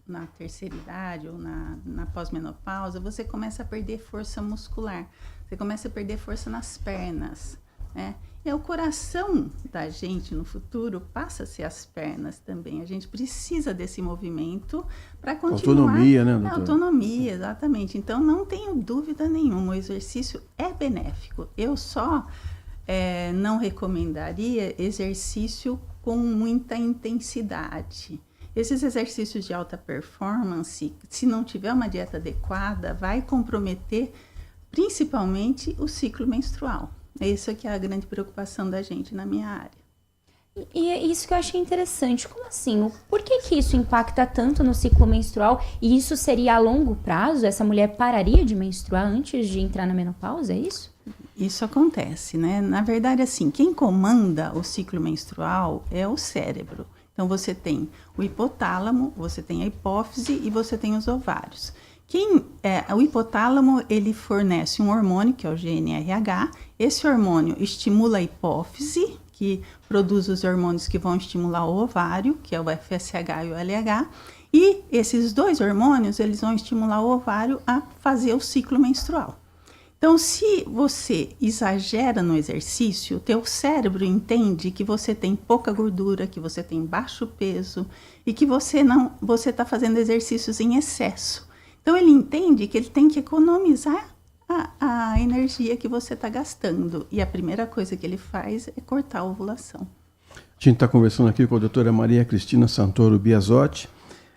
[SPEAKER 10] na terceira idade ou na pós-menopausa, você começa a perder força muscular, você começa a perder força nas pernas, né? E o coração da gente no futuro passa a ser as pernas também. A gente precisa desse movimento para continuar.
[SPEAKER 1] Autonomia, né, doutora?
[SPEAKER 10] Autonomia, exatamente. Então, não tenho dúvida nenhuma, o exercício é benéfico. Eu só não recomendaria exercício com muita intensidade. Esses exercícios de alta performance, se não tiver uma dieta adequada, vai comprometer principalmente o ciclo menstrual. Isso que é a grande preocupação da gente na minha área.
[SPEAKER 2] E é isso que eu achei interessante. Como assim? Por que isso impacta tanto no ciclo menstrual? E isso seria a longo prazo? Essa mulher pararia de menstruar antes de entrar na menopausa, é isso?
[SPEAKER 10] Isso acontece, né? Na verdade, assim, quem comanda o ciclo menstrual é o cérebro. Então, você tem o hipotálamo, você tem a hipófise e você tem os ovários. O hipotálamo, ele fornece um hormônio, que é o GnRH. Esse hormônio estimula a hipófise, que produz os hormônios que vão estimular o ovário, que é o FSH e o LH. E esses dois hormônios, eles vão estimular o ovário a fazer o ciclo menstrual. Então, se você exagera no exercício, o teu cérebro entende que você tem pouca gordura, que você tem baixo peso e que você está fazendo exercícios em excesso. Então, ele entende que ele tem que economizar a energia que você está gastando. E a primeira coisa que ele faz é cortar a ovulação.
[SPEAKER 1] A gente está conversando aqui com a doutora Maria Cristina Santoro Biasotti.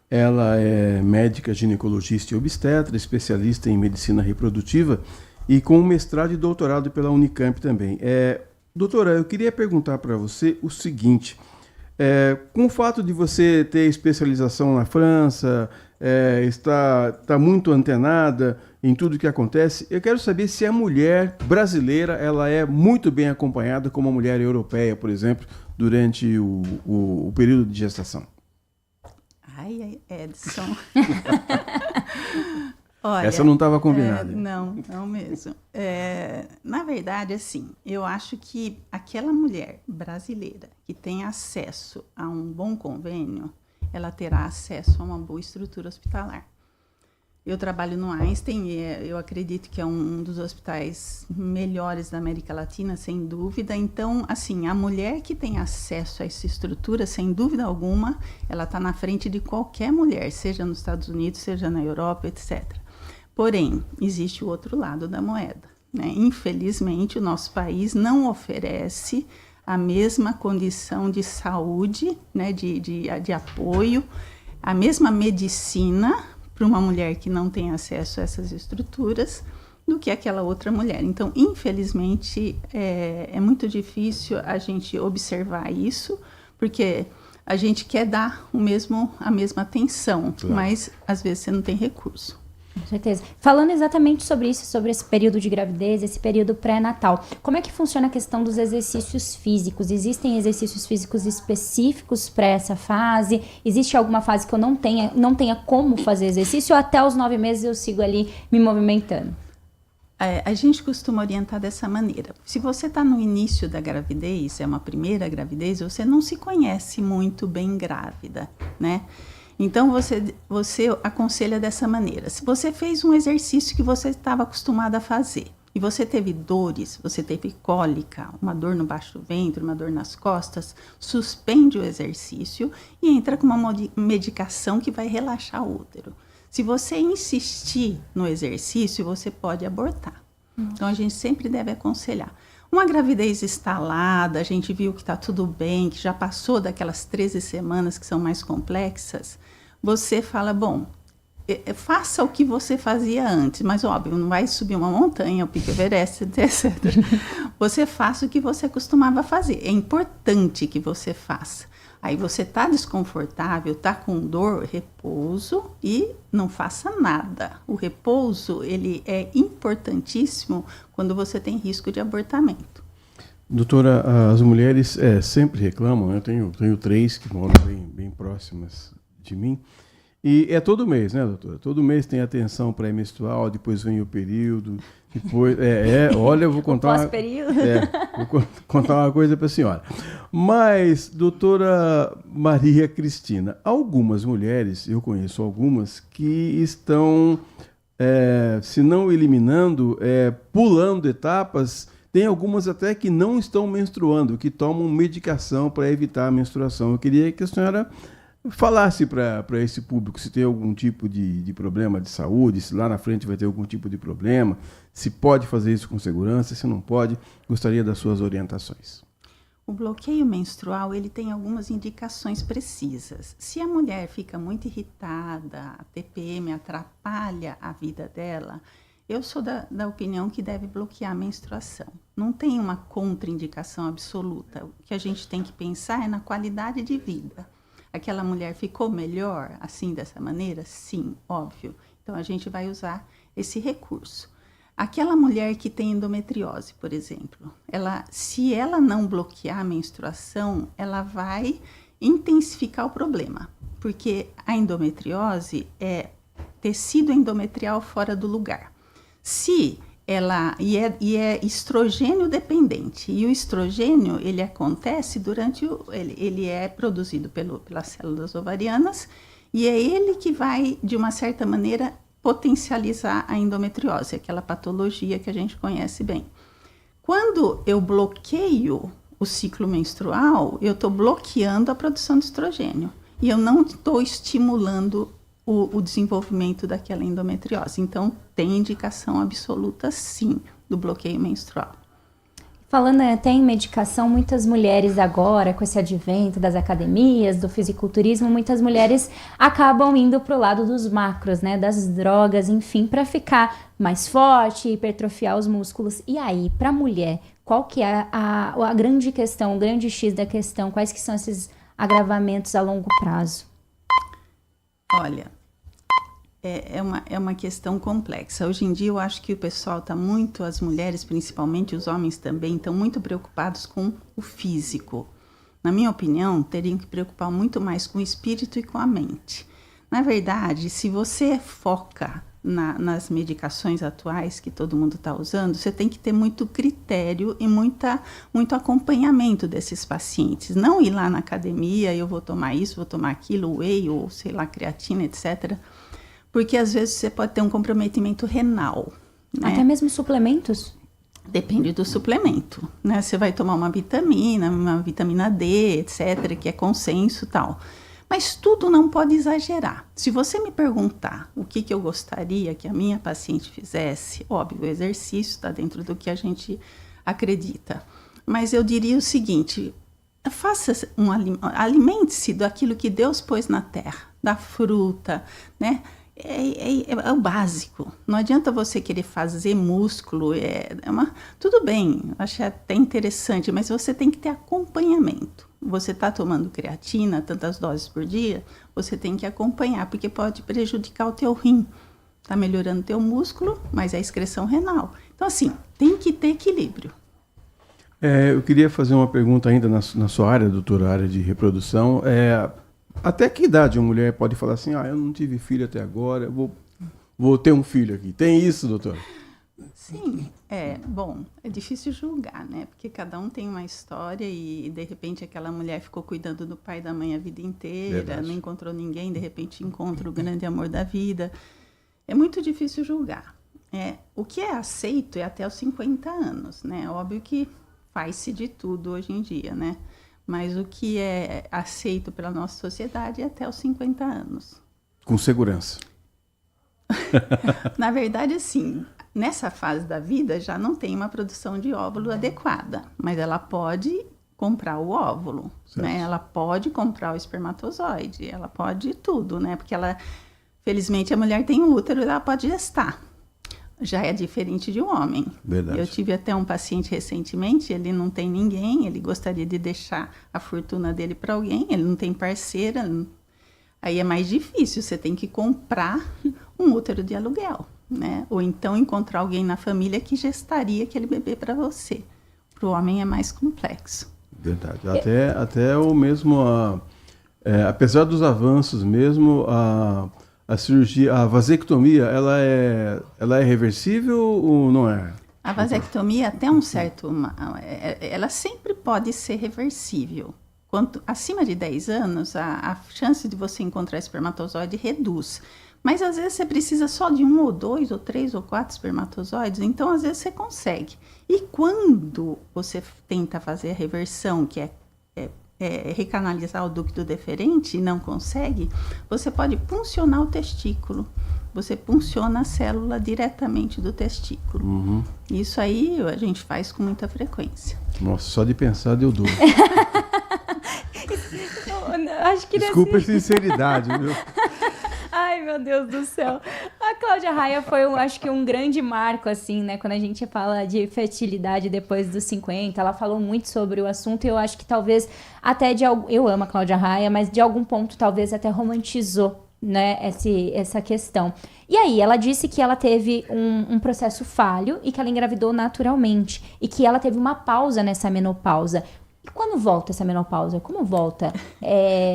[SPEAKER 1] Ela é médica, ginecologista e obstetra, especialista em medicina reprodutiva e com mestrado e doutorado pela Unicamp também. Doutora, eu queria perguntar para você o seguinte, com o fato de você ter especialização na França, está muito antenada em tudo que acontece. Eu quero saber se a mulher brasileira ela é muito bem acompanhada como a mulher europeia, por exemplo, durante o período de gestação.
[SPEAKER 10] Ai, Edson. Olha,
[SPEAKER 1] essa não estava combinada.
[SPEAKER 10] Não mesmo. Na verdade, assim, eu acho que aquela mulher brasileira que tem acesso a um bom convênio, ela terá acesso a uma boa estrutura hospitalar. Eu trabalho no Einstein e eu acredito que é um dos hospitais melhores da América Latina, sem dúvida. Então, assim, a mulher que tem acesso a essa estrutura, sem dúvida alguma, ela está na frente de qualquer mulher, seja nos Estados Unidos, seja na Europa, etc. Porém, existe o outro lado da moeda, né? Infelizmente, o nosso país não oferece a mesma condição de saúde, né, de apoio, a mesma medicina para uma mulher que não tem acesso a essas estruturas do que aquela outra mulher. Então, infelizmente, é muito difícil a gente observar isso, porque a gente quer dar a mesma atenção, claro, mas às vezes você não tem recurso.
[SPEAKER 2] Com certeza. Falando exatamente sobre isso, sobre esse período de gravidez, esse período pré-natal, como é que funciona a questão dos exercícios físicos? Existem exercícios físicos específicos para essa fase? Existe alguma fase que eu não tenha como fazer exercício, ou até os 9 meses eu sigo ali me movimentando?
[SPEAKER 10] A gente costuma orientar dessa maneira. Se você está no início da gravidez, é uma primeira gravidez, você não se conhece muito bem grávida, né? Então, você aconselha dessa maneira. Se você fez um exercício que você estava acostumado a fazer e você teve dores, você teve cólica, uma dor no baixo ventre, uma dor nas costas, suspende o exercício e entra com uma medicação que vai relaxar o útero. Se você insistir no exercício, você pode abortar. Então, a gente sempre deve aconselhar. Uma gravidez instalada, a gente viu que está tudo bem, que já passou daquelas 13 semanas que são mais complexas, você fala, bom, faça o que você fazia antes, mas óbvio, não vai subir uma montanha, o Pico Everest, etc. Você faça o que você costumava fazer, é importante que você faça. Aí você está desconfortável, está com dor, repouso e não faça nada. O repouso, ele é importantíssimo quando você tem risco de abortamento.
[SPEAKER 1] Doutora, as mulheres sempre reclamam, eu tenho 3 que moram bem próximas de mim, e é todo mês, né, doutora? Todo mês tem atenção pré-menstrual, depois vem o período, depois, olha, eu vou contar...
[SPEAKER 2] Pós-período?
[SPEAKER 1] Vou contar uma coisa para a senhora. Mas, doutora Maria Cristina, algumas mulheres, eu conheço algumas, que estão, se não eliminando, pulando etapas. Tem algumas até que não estão menstruando, que tomam medicação para evitar a menstruação. Eu queria que a senhora falasse para esse público se tem algum tipo de problema de saúde, se lá na frente vai ter algum tipo de problema, se pode fazer isso com segurança, se não pode. Gostaria das suas orientações.
[SPEAKER 10] O bloqueio menstrual, ele tem algumas indicações precisas. Se a mulher fica muito irritada, a TPM atrapalha a vida dela, eu sou da opinião que deve bloquear a menstruação. Não tem uma contraindicação absoluta. O que a gente tem que pensar é na qualidade de vida. Aquela mulher ficou melhor assim, dessa maneira? Sim, óbvio. Então, a gente vai usar esse recurso. Aquela mulher que tem endometriose, por exemplo, se ela não bloquear a menstruação, ela vai intensificar o problema. Porque a endometriose é tecido endometrial fora do lugar. Se ela é estrogênio dependente, e o estrogênio ele acontece ele é produzido pelas células ovarianas, e é ele que vai, de uma certa maneira, potencializar a endometriose, aquela patologia que a gente conhece bem. Quando eu bloqueio o ciclo menstrual, eu estou bloqueando a produção de estrogênio, e eu não estou estimulando o desenvolvimento daquela endometriose. Então, tem indicação absoluta, sim, do bloqueio menstrual.
[SPEAKER 2] Falando até em medicação, muitas mulheres agora, com esse advento das academias, do fisiculturismo, muitas mulheres acabam indo para o lado dos macros, né, das drogas, enfim, para ficar mais forte, hipertrofiar os músculos. E aí, para a mulher, qual que é a grande questão, o grande X da questão? Quais que são esses agravamentos a longo prazo?
[SPEAKER 10] Olha, É uma questão complexa. Hoje em dia eu acho que o pessoal está muito, as mulheres principalmente, os homens também, estão muito preocupados com o físico. Na minha opinião, teriam que preocupar muito mais com o espírito e com a mente. Na verdade, se você foca nas medicações atuais que todo mundo está usando, você tem que ter muito critério e muito acompanhamento desses pacientes. Não ir lá na academia, eu vou tomar isso, vou tomar aquilo, whey ou sei lá, creatina, etc., porque às vezes você pode ter um comprometimento renal. Né?
[SPEAKER 2] Até mesmo suplementos?
[SPEAKER 10] Depende do suplemento, né? Você vai tomar uma vitamina D, etc., que é consenso e tal. Mas tudo não pode exagerar. Se você me perguntar o que eu gostaria que a minha paciente fizesse, óbvio, o exercício está dentro do que a gente acredita. Mas eu diria o seguinte, alimente-se daquilo que Deus pôs na terra, da fruta, né? É o básico. Não adianta você querer fazer músculo. Tudo bem, acho até interessante, mas você tem que ter acompanhamento. Você está tomando creatina, tantas doses por dia, você tem que acompanhar, porque pode prejudicar o teu rim. Está melhorando o teu músculo, mas é a excreção renal. Então, assim, tem que ter equilíbrio.
[SPEAKER 1] Eu queria fazer uma pergunta ainda na sua área, doutora, área de reprodução. Até que idade uma mulher pode falar assim, eu não tive filho até agora, vou ter um filho aqui. Tem isso, doutora?
[SPEAKER 10] Sim, bom, é difícil julgar, né? Porque cada um tem uma história e de repente aquela mulher ficou cuidando do pai e da mãe a vida inteira, verdade. Não encontrou ninguém, de repente encontra o grande amor da vida. É muito difícil julgar. O que é aceito é até os 50 anos, né? Óbvio que faz-se de tudo hoje em dia, né? Mas o que é aceito pela nossa sociedade é até os 50 anos.
[SPEAKER 1] Com segurança.
[SPEAKER 10] Na verdade, assim, nessa fase da vida já não tem uma produção de óvulo adequada, mas ela pode comprar o óvulo, né? Ela pode comprar o espermatozoide, ela pode tudo, né? Porque felizmente a mulher tem um útero e ela pode gestar. Já é diferente de um homem.
[SPEAKER 1] Verdade.
[SPEAKER 10] Eu tive até um paciente recentemente, ele não tem ninguém, ele gostaria de deixar a fortuna dele para alguém, ele não tem parceira, aí é mais difícil, você tem que comprar um útero de aluguel, né? Ou então encontrar alguém na família que gestaria aquele bebê para você. Para o homem é mais complexo.
[SPEAKER 1] Verdade. Até o mesmo, apesar dos avanços mesmo, a cirurgia, a vasectomia, ela é reversível ou não é?
[SPEAKER 10] A vasectomia, até um certo... ela sempre pode ser reversível. Acima de 10 anos, a chance de você encontrar espermatozoide reduz. Mas, às vezes, você precisa só de 1 ou 2 ou 3 ou 4 espermatozoides. Então, às vezes, você consegue. E quando você tenta fazer a reversão, que é recanalizar o ducto deferente e não consegue, você pode puncionar o testículo. Você punciona a célula diretamente do testículo.
[SPEAKER 1] Uhum.
[SPEAKER 10] Isso aí a gente faz com muita frequência.
[SPEAKER 1] Nossa, só de pensar deu dor.
[SPEAKER 2] Acho que
[SPEAKER 1] desculpa a sinceridade, viu?
[SPEAKER 2] Ai, meu Deus do céu. A Cláudia Raia foi, acho que um grande marco, assim, né? Quando a gente fala de fertilidade depois dos 50, ela falou muito sobre o assunto e eu acho que talvez até eu amo a Cláudia Raia, mas de algum ponto talvez até romantizou, né, essa questão. E aí, ela disse que ela teve um processo falho e que ela engravidou naturalmente e que ela teve uma pausa nessa menopausa. E quando volta essa menopausa? Como volta?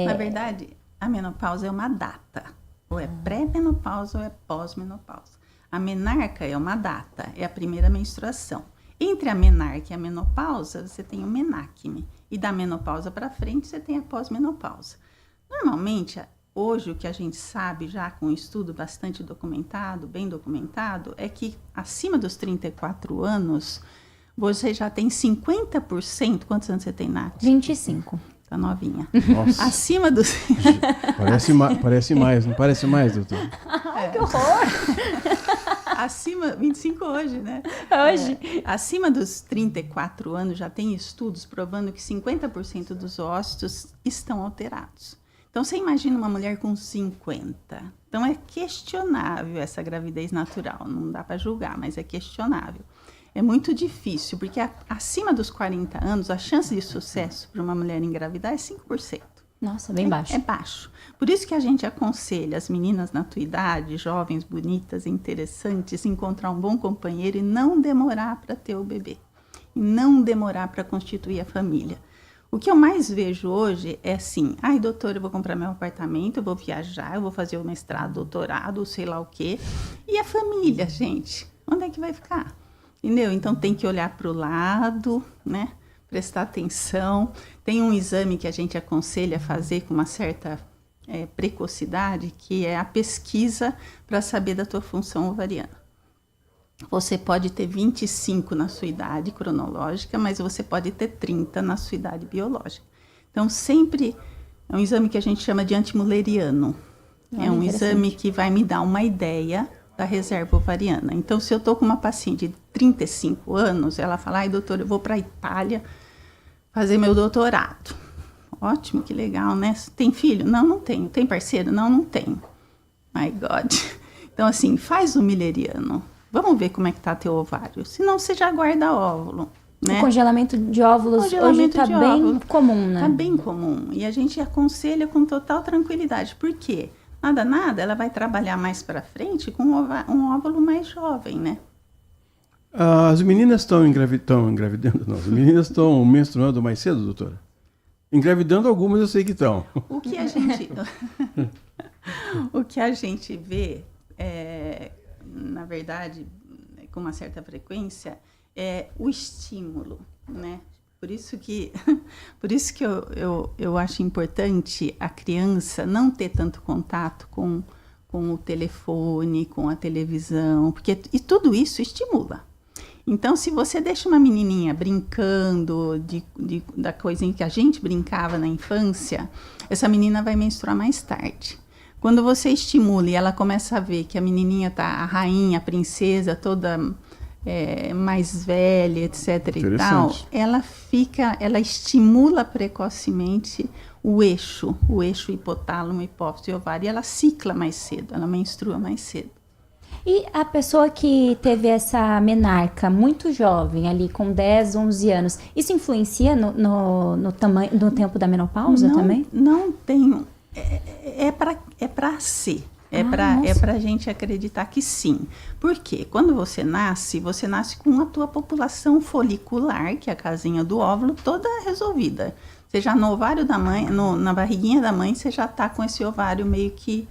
[SPEAKER 10] Na verdade, a menopausa é uma data. Ou é pré-menopausa ou é pós-menopausa. A menarca é uma data, é a primeira menstruação. Entre a menarca e a menopausa, você tem o menacme. E da menopausa para frente, você tem a pós-menopausa. Normalmente, hoje, o que a gente sabe já com um estudo bastante documentado, bem documentado, é que acima dos 34 anos, você já tem 50%... Quantos anos você tem, Nath?
[SPEAKER 2] 25.
[SPEAKER 10] Tá novinha.
[SPEAKER 1] Nossa.
[SPEAKER 10] Acima dos...
[SPEAKER 1] Parece mais, não parece mais, doutor?
[SPEAKER 2] Ai, que horror!
[SPEAKER 10] 25 hoje, né?
[SPEAKER 2] Hoje.
[SPEAKER 10] Acima dos 34 anos, já tem estudos provando que 50% dos ócitos estão alterados. Então, você imagina uma mulher com 50. Então, é questionável essa gravidez natural. Não dá para julgar, mas é questionável. É muito difícil, porque acima dos 40 anos, a chance de sucesso para uma mulher engravidar é 5%.
[SPEAKER 2] Nossa, bem baixo.
[SPEAKER 10] É baixo. Por isso que a gente aconselha as meninas na tua idade, jovens, bonitas, interessantes, encontrar um bom companheiro e não demorar para ter o bebê. E não demorar para constituir a família. O que eu mais vejo hoje é assim, ai doutora, eu vou comprar meu apartamento, eu vou viajar, eu vou fazer o mestrado, doutorado, sei lá o quê. E a família, gente? Onde é que vai ficar? Entendeu? Então tem que olhar para o lado, né? Prestar atenção. Tem um exame que a gente aconselha fazer com uma certa precocidade, que é a pesquisa para saber da tua função ovariana. Você pode ter 25 na sua idade cronológica, mas você pode ter 30 na sua idade biológica. Então, sempre é um exame que a gente chama de antimuleriano. É um exame que vai me dar uma ideia da reserva ovariana. Então, se eu estou com uma paciente de 35 anos, ela fala, ai, doutora, eu vou para a Itália fazer meu doutorado. Ótimo, que legal, né? Tem filho? Não, não tenho. Tem parceiro? Não, não tenho. My God. Então, assim, faz o mileriano. Vamos ver como é que tá teu ovário. Senão, você já guarda óvulo, né?
[SPEAKER 2] O congelamento de óvulos hoje tá bem comum, né?
[SPEAKER 10] Tá bem comum. E a gente aconselha com total tranquilidade. Por quê? Nada, ela vai trabalhar mais para frente com um óvulo mais jovem, né?
[SPEAKER 1] As meninas estão engravidando, não. As meninas estão menstruando mais cedo, doutora? Engravidando algumas eu sei que estão.
[SPEAKER 10] O que a gente vê, na verdade, com uma certa frequência, é o estímulo, né? Por isso que eu acho importante a criança não ter tanto contato com o telefone, com a televisão, porque e tudo isso estimula. Então, se você deixa uma menininha brincando da coisinha que a gente brincava na infância, essa menina vai menstruar mais tarde. Quando você estimula e ela começa a ver que a menininha tá, a rainha, a princesa, toda mais velha, etc. e tal, ela estimula precocemente o eixo hipotálamo, hipófise e ovário, e ela cicla mais cedo, ela menstrua mais cedo.
[SPEAKER 2] E a pessoa que teve essa menarca muito jovem, ali com 10, 11 anos, isso influencia no tempo da menopausa também?
[SPEAKER 10] Não tenho. É para ser. É para a gente acreditar que sim. Por quê? Quando você nasce com a tua população folicular, que é a casinha do óvulo, toda resolvida. Você já no ovário da mãe, na barriguinha da mãe, você já está com esse ovário meio que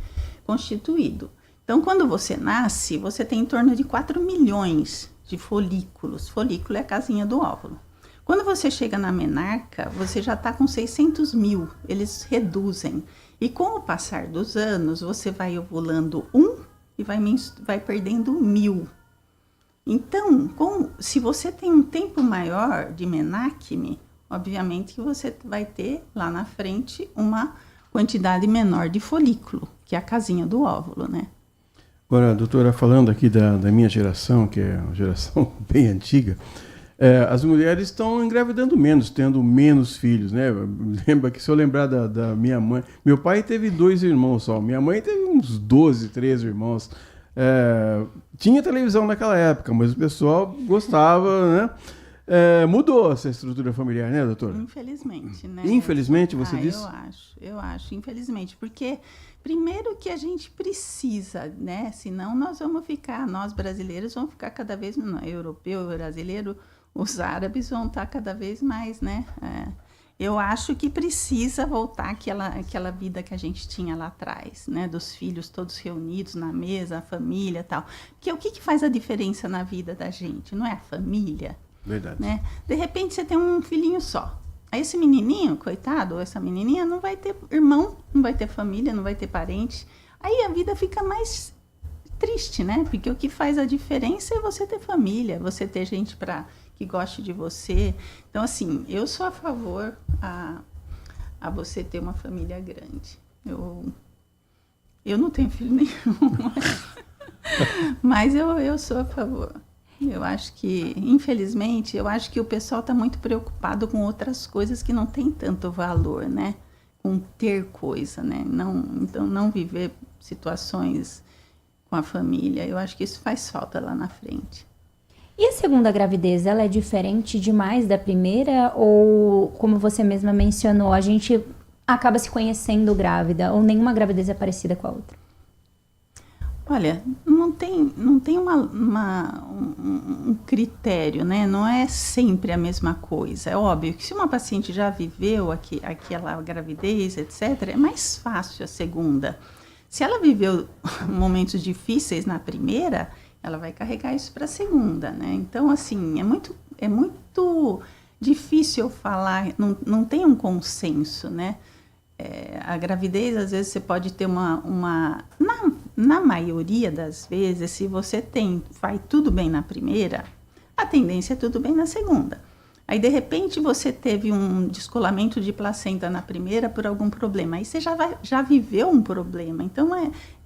[SPEAKER 10] constituído. Então, quando você nasce, você tem em torno de 4 milhões de folículos. Folículo é a casinha do óvulo. Quando você chega na menarca, você já está com 600 mil. Eles reduzem. E com o passar dos anos, você vai ovulando 1 e vai perdendo 1000. Então, se você tem um tempo maior de menacme, obviamente que você vai ter lá na frente uma quantidade menor de folículo, que é a casinha do óvulo, né?
[SPEAKER 1] Agora, doutora, falando aqui da minha geração, que é uma geração bem antiga, as mulheres estão engravidando menos, tendo menos filhos, né? Lembra que se eu lembrar da minha mãe... Meu pai teve 2 irmãos só, minha mãe teve uns 12, 13 irmãos. Tinha televisão naquela época, mas o pessoal gostava, né? Mudou essa estrutura familiar, né, doutora?
[SPEAKER 10] Infelizmente, né?
[SPEAKER 1] Infelizmente, você disse?
[SPEAKER 10] Eu acho, infelizmente, porque primeiro que a gente precisa, né? Senão nós brasileiros vamos ficar cada vez menos, europeu, brasileiro, os árabes vão estar cada vez mais, né? Eu acho que precisa voltar aquela vida que a gente tinha lá atrás, né? Dos filhos todos reunidos na mesa, a família e tal. Porque o que faz a diferença na vida da gente? Não é a família?
[SPEAKER 1] Verdade.
[SPEAKER 10] Né? De repente você tem um filhinho só. Aí esse menininho, coitado, ou essa menininha, não vai ter irmão, não vai ter família, não vai ter parente. Aí a vida fica mais triste, né? Porque o que faz a diferença é você ter família, você ter gente que goste de você. Então, assim, eu sou a favor a você ter uma família grande. Eu não tenho filho nenhum, mas eu sou a favor. Eu acho que, infelizmente, o pessoal está muito preocupado com outras coisas que não tem tanto valor, né? Com ter coisa, né? Então, não viver situações com a família. Eu acho que isso faz falta lá na frente.
[SPEAKER 2] E a segunda gravidez, ela é diferente demais da primeira? Ou, como você mesma mencionou, a gente acaba se conhecendo grávida, ou nenhuma gravidez é parecida com a outra?
[SPEAKER 10] Olha, não tem um critério, né? Não é sempre a mesma coisa. É óbvio que se uma paciente já viveu aquela gravidez, etc., é mais fácil a segunda. Se ela viveu momentos difíceis na primeira, ela vai carregar isso para a segunda, né? Então, assim, é muito difícil falar, não tem um consenso, né? A gravidez, às vezes, você pode ter na maioria das vezes, se você vai tudo bem na primeira, a tendência é tudo bem na segunda. Aí, de repente, você teve um descolamento de placenta na primeira por algum problema. Aí você já viveu um problema. Então,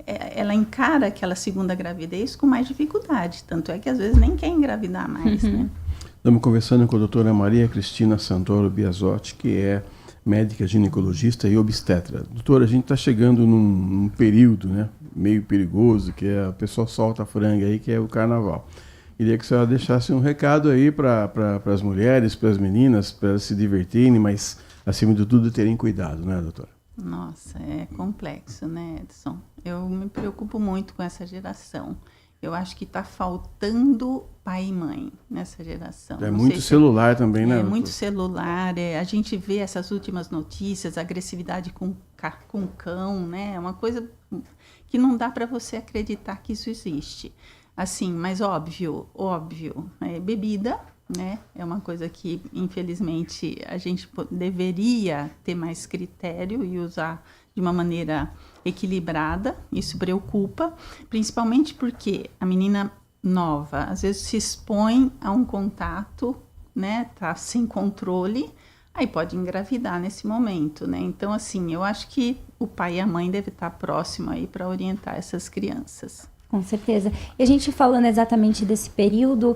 [SPEAKER 10] ela encara aquela segunda gravidez com mais dificuldade. Tanto é que, às vezes, nem quer engravidar mais, né?
[SPEAKER 1] Estamos conversando com a doutora Maria Cristina Santoro Biasotti, que é médica ginecologista e obstetra. Doutora, a gente está chegando num período, né, meio perigoso, que é a pessoa solta a franga aí, que é o carnaval. Queria que a senhora deixasse um recado aí para as mulheres, para as meninas, para elas se divertirem, mas, acima de tudo, terem cuidado, né, doutora?
[SPEAKER 10] Nossa, é complexo, né, Edson? Eu me preocupo muito com essa geração. Eu acho que está faltando pai e mãe nessa geração.
[SPEAKER 1] É muito celular também, né?
[SPEAKER 10] É muito celular. A gente vê essas últimas notícias, agressividade com cão, né? É uma coisa que não dá para você acreditar que isso existe. Assim, mas óbvio, bebida, né? É uma coisa que, infelizmente, a gente deveria ter mais critério e usar de uma maneira equilibrada. Isso preocupa, principalmente porque a menina nova, às vezes se expõe a um contato, né? Tá sem controle, aí pode engravidar nesse momento, né? Então, assim, eu acho que o pai e a mãe devem estar próximos aí para orientar essas crianças.
[SPEAKER 2] Com certeza. E a gente falando exatamente desse período,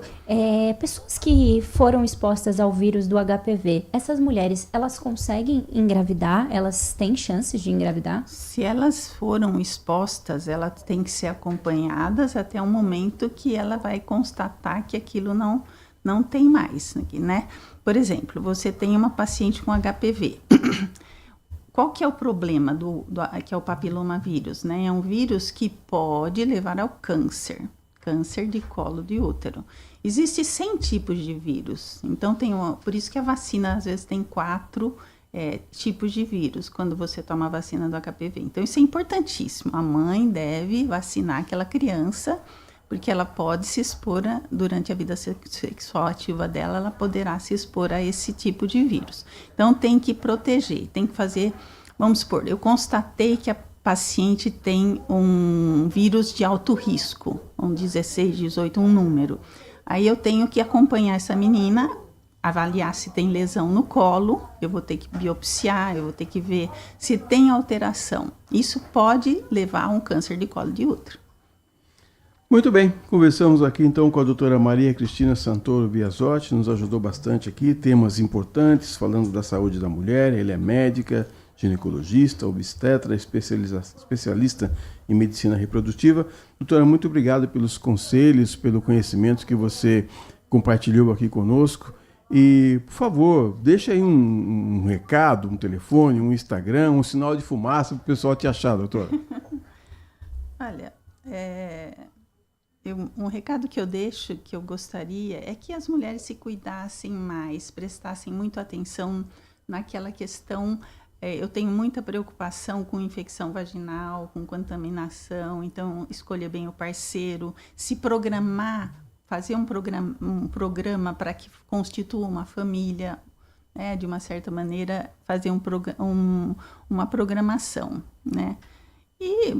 [SPEAKER 2] pessoas que foram expostas ao vírus do HPV, essas mulheres, elas conseguem engravidar? Elas têm chances de engravidar?
[SPEAKER 10] Se elas foram expostas, elas têm que ser acompanhadas até o momento que ela vai constatar que aquilo não tem mais, né? Por exemplo, você tem uma paciente com HPV. Qual que é o problema que é o papilomavírus, né? É um vírus que pode levar ao câncer de colo de útero. Existem 100 tipos de vírus, então por isso que a vacina às vezes tem 4 tipos de vírus quando você toma a vacina do HPV. Então isso é importantíssimo, a mãe deve vacinar aquela criança, porque ela pode se expor durante a vida sexual ativa dela, ela poderá se expor a esse tipo de vírus. Então, tem que proteger, tem que fazer, vamos supor, eu constatei que a paciente tem um vírus de alto risco, um 16, 18, um número. Aí eu tenho que acompanhar essa menina, avaliar se tem lesão no colo, eu vou ter que biopsiar, eu vou ter que ver se tem alteração. Isso pode levar a um câncer de colo de útero.
[SPEAKER 1] Muito bem, conversamos aqui então com a doutora Maria Cristina Santoro Biasotti, nos ajudou bastante aqui, temas importantes, falando da saúde da mulher. Ele é médica, ginecologista, obstetra, especialista em medicina reprodutiva. Doutora, muito obrigado pelos conselhos, pelo conhecimento que você compartilhou aqui conosco. E, por favor, deixa aí um recado, um telefone, um Instagram, um sinal de fumaça para o pessoal te achar, doutora.
[SPEAKER 10] Olha, um recado que eu deixo, que eu gostaria, é que as mulheres se cuidassem mais, prestassem muito atenção naquela questão. Eu tenho muita preocupação com infecção vaginal, com contaminação, então escolher bem o parceiro, se programar, fazer um programa para que constitua uma família, né, de uma certa maneira, fazer uma programação, né? E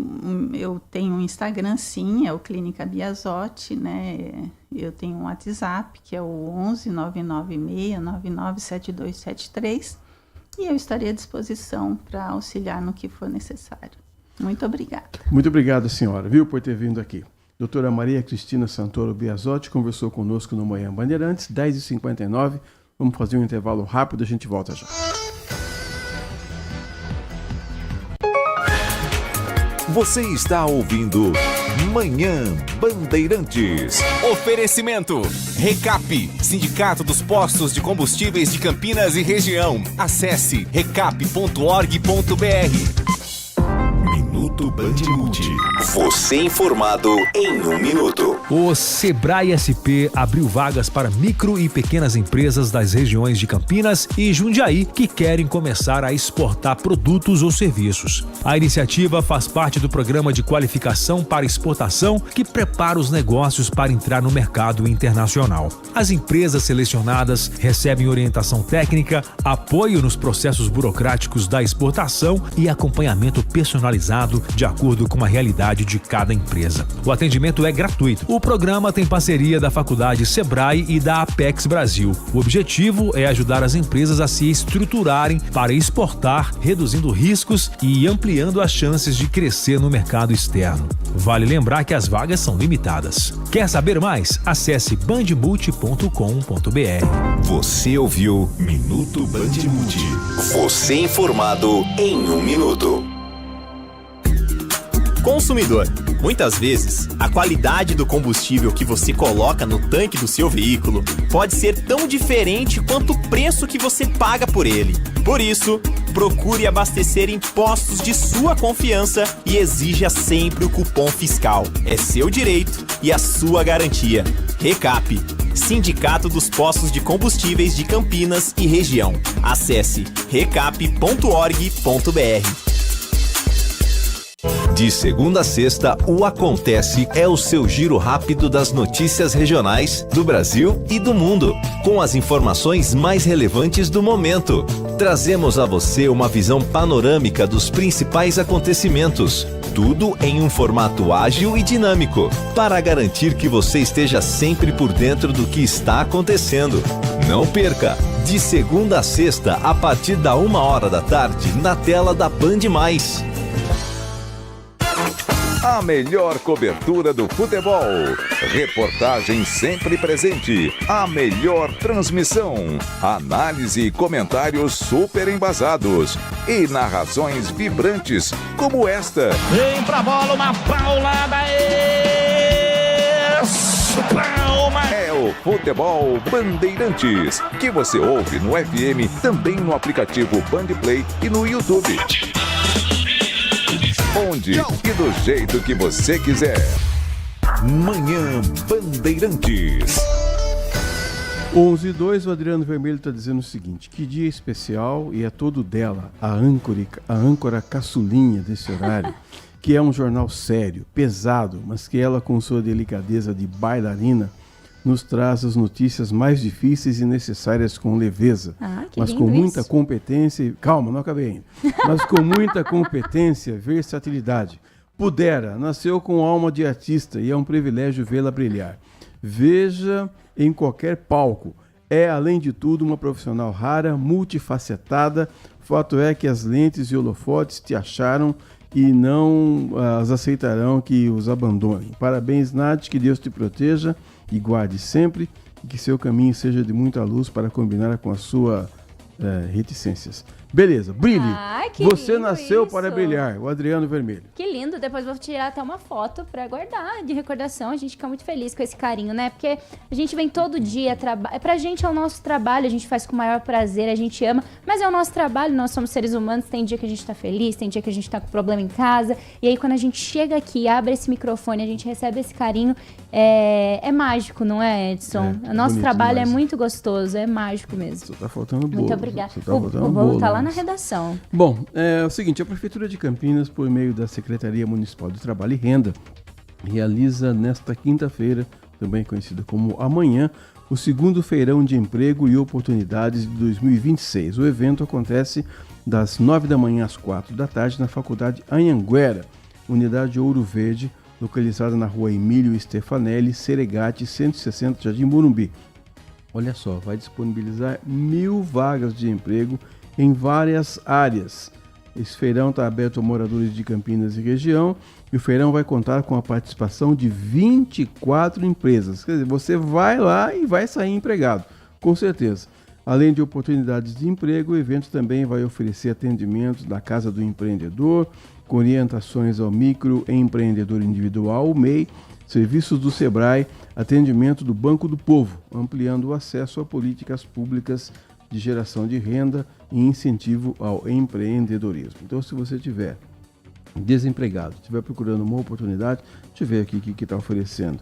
[SPEAKER 10] eu tenho um Instagram, sim, é o Clínica Biasotti, né? Eu tenho um WhatsApp, que é o 11 996 997273, e eu estarei à disposição para auxiliar no que for necessário. Muito obrigada.
[SPEAKER 1] Muito obrigado, senhora, viu, por ter vindo aqui. Doutora Maria Cristina Santoro Biasotti conversou conosco no Manhã Bandeirantes, 10h59. Vamos fazer um intervalo rápido, a gente volta já.
[SPEAKER 9] Você está ouvindo Manhã Bandeirantes.
[SPEAKER 6] Oferecimento. Recap, Sindicato dos Postos de Combustíveis de Campinas e Região. Acesse recap.org.br.
[SPEAKER 9] Minuto Band Multi.
[SPEAKER 4] Você informado em 1 minuto.
[SPEAKER 5] O Sebrae SP abriu vagas para micro e pequenas empresas das regiões de Campinas e Jundiaí que querem começar a exportar produtos ou serviços. A iniciativa faz parte do Programa de Qualificação para Exportação que prepara os negócios para entrar no mercado internacional. As empresas selecionadas recebem orientação técnica, apoio nos processos burocráticos da exportação e acompanhamento personalizado de acordo com a realidade de cada empresa. O atendimento é gratuito. O programa tem parceria da Faculdade Sebrae e da Apex Brasil. O objetivo é ajudar as empresas a se estruturarem para exportar, reduzindo riscos e ampliando as chances de crescer no mercado externo. Vale lembrar que as vagas são limitadas. Quer saber mais? Acesse bandmulti.com.br.
[SPEAKER 4] Você ouviu
[SPEAKER 9] Minuto Band Multi.
[SPEAKER 4] Você informado em 1 minuto.
[SPEAKER 6] Consumidor. Muitas vezes, a qualidade do combustível que você coloca no tanque do seu veículo pode ser tão diferente quanto o preço que você paga por ele. Por isso, procure abastecer em postos de sua confiança e exija sempre o cupom fiscal. É seu direito e a sua garantia. Recap, Sindicato dos Postos de Combustíveis de Campinas e Região. Acesse recap.org.br.
[SPEAKER 4] De segunda a sexta, o Acontece é o seu giro rápido das notícias regionais do Brasil e do mundo, com as informações mais relevantes do momento. Trazemos a você uma visão panorâmica dos principais acontecimentos, tudo em um formato ágil e dinâmico, para garantir que você esteja sempre por dentro do que está acontecendo. Não perca! De segunda a sexta, a partir da 13h, na tela da Band+.
[SPEAKER 9] A melhor cobertura do futebol. Reportagem sempre presente. A melhor transmissão. Análise e comentários super embasados. E narrações vibrantes como esta.
[SPEAKER 11] Vem pra bola, uma paulada. Palma.
[SPEAKER 9] É o Futebol Bandeirantes, que você ouve no FM, também no aplicativo Bandplay e no YouTube. Onde e do jeito que você quiser. Manhã Bandeirantes.
[SPEAKER 1] 11:02, o Adriano Vermelho está dizendo o seguinte: que dia especial, e é todo dela, a âncora caçulinha desse horário, que é um jornal sério, pesado, mas que ela, com sua delicadeza de bailarina, nos traz as notícias mais difíceis e necessárias com leveza, mas com muita competência. Calma, não acabei ainda. Mas com muita competência, versatilidade. Pudera, nasceu com alma de artista e é um privilégio vê-la brilhar. Veja em qualquer palco. É, além de tudo, uma profissional rara, multifacetada. Fato é que as lentes e holofotes te acharam e não as aceitarão que os abandonem. Parabéns, Nath, que Deus te proteja e guarde sempre, e que seu caminho seja de muita luz para combinar com as suas reticências. Beleza, brilhe. Você nasceu para brilhar, o Adriano Vermelho.
[SPEAKER 2] Que lindo, depois vou tirar até uma foto para guardar de recordação. A gente fica muito feliz com esse carinho, né? Porque a gente vem todo dia, pra gente é o nosso trabalho, a gente faz com o maior prazer, a gente ama, mas é o nosso trabalho, nós somos seres humanos, tem dia que a gente tá feliz, tem dia que a gente tá com problema em casa, e aí quando a gente chega aqui, abre esse microfone, a gente recebe esse carinho, é mágico, não é, Edson? O nosso trabalho demais. É muito gostoso, é mágico mesmo.
[SPEAKER 1] Só tá faltando bolo.
[SPEAKER 2] Muito obrigada. O bolo tá lá na redação.
[SPEAKER 1] Bom, é o seguinte, a Prefeitura de Campinas, por meio da Secretaria Municipal de Trabalho e Renda, realiza nesta quinta-feira, também conhecida como amanhã, o segundo Feirão de Emprego e Oportunidades de 2026. O evento acontece das 9 da manhã às 4 da tarde na Faculdade Anhanguera, Unidade Ouro Verde, localizada na rua Emílio Stefanelli, Seregate, 160, Jardim Morumbi. Olha só, vai disponibilizar 1.000 vagas de emprego em várias áreas. Esse feirão está aberto a moradores de Campinas e região, e o feirão vai contar com a participação de 24 empresas. Quer dizer, você vai lá e vai sair empregado, com certeza. Além de oportunidades de emprego, o evento também vai oferecer atendimentos da Casa do Empreendedor, com orientações ao microempreendedor individual, o MEI, serviços do SEBRAE, atendimento do Banco do Povo, ampliando o acesso a políticas públicas de geração de renda e incentivo ao empreendedorismo. Então, se você tiver desempregado, estiver procurando uma oportunidade, deixa eu ver aqui o que está oferecendo.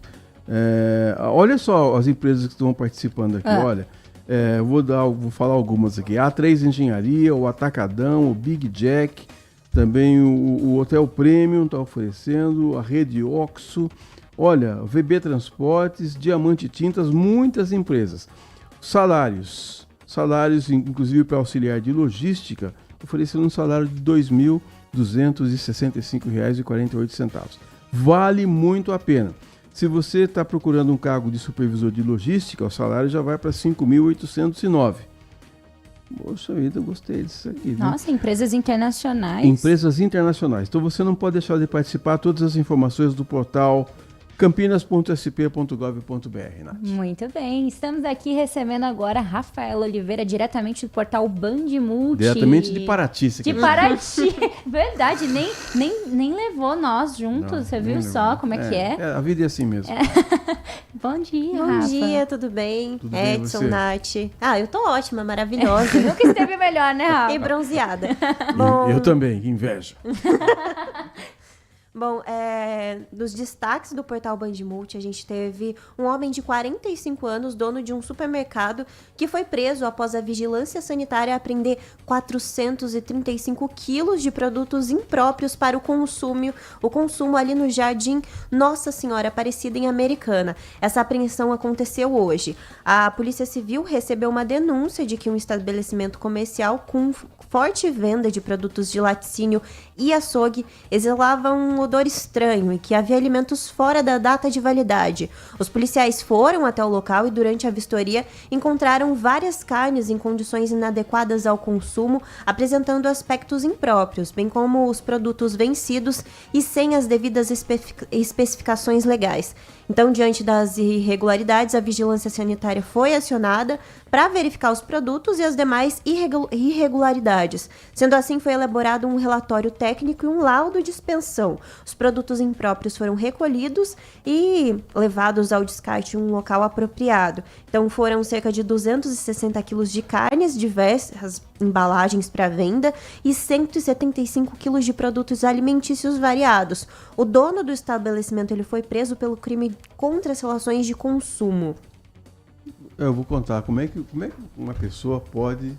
[SPEAKER 1] Olha só as empresas que estão participando aqui, olha. Vou falar algumas aqui. A3 Engenharia, o Atacadão, o Big Jack, também o Hotel Premium está oferecendo, a Rede Oxo, olha, VB Transportes, Diamante Tintas, muitas empresas. Salários, inclusive para auxiliar de logística, oferecendo um salário de R$ 2.265,48. Vale muito a pena. Se você está procurando um cargo de supervisor de logística, o salário já vai para R$ 5.809. Poxa vida, eu gostei disso aqui. Viu?
[SPEAKER 2] Nossa, empresas internacionais.
[SPEAKER 1] Empresas internacionais. Então você não pode deixar de participar. Todas as informações do portal campinas.sp.gov.br, Nath.
[SPEAKER 2] Muito bem, estamos aqui recebendo agora Rafael Oliveira, diretamente do portal Bandimulti.
[SPEAKER 1] Diretamente de Paraty.
[SPEAKER 2] De Paraty, verdade, nem levou nós juntos, não, você viu só como é que é?
[SPEAKER 1] A vida é assim mesmo.
[SPEAKER 2] Bom dia,
[SPEAKER 12] Bom
[SPEAKER 2] Rafa.
[SPEAKER 12] dia, tudo bem?
[SPEAKER 1] Tudo bem,
[SPEAKER 12] Edson,
[SPEAKER 1] você?
[SPEAKER 12] Nath. Eu tô ótima, maravilhosa.
[SPEAKER 2] Nunca esteve melhor, né, Rafa?
[SPEAKER 12] E bronzeada.
[SPEAKER 1] Eu também, que inveja.
[SPEAKER 12] Bom, dos destaques do portal Bandimulti, a gente teve um homem de 45 anos, dono de um supermercado, que foi preso após a vigilância sanitária apreender 435 quilos de produtos impróprios para o consumo ali no Jardim Nossa Senhora Aparecida, em Americana. Essa apreensão aconteceu hoje. A Polícia Civil recebeu uma denúncia de que um estabelecimento comercial com forte venda de produtos de laticínio e açougue exalava um odor estranho e que havia alimentos fora da data de validade. Os policiais foram até o local e durante a vistoria encontraram várias carnes em condições inadequadas ao consumo, apresentando aspectos impróprios, bem como os produtos vencidos e sem as devidas especificações legais. Então, diante das irregularidades, a vigilância sanitária foi acionada para verificar os produtos e as demais irregularidades. Sendo assim, foi elaborado um relatório técnico e um laudo de expensão. Os produtos impróprios foram recolhidos e levados ao descarte em um local apropriado. Então, foram cerca de 260 quilos de carnes, diversas embalagens para venda e 175 quilos de produtos alimentícios variados. O dono do estabelecimento ele foi preso pelo crime contra as relações de consumo.
[SPEAKER 1] Eu vou contar como é que uma pessoa pode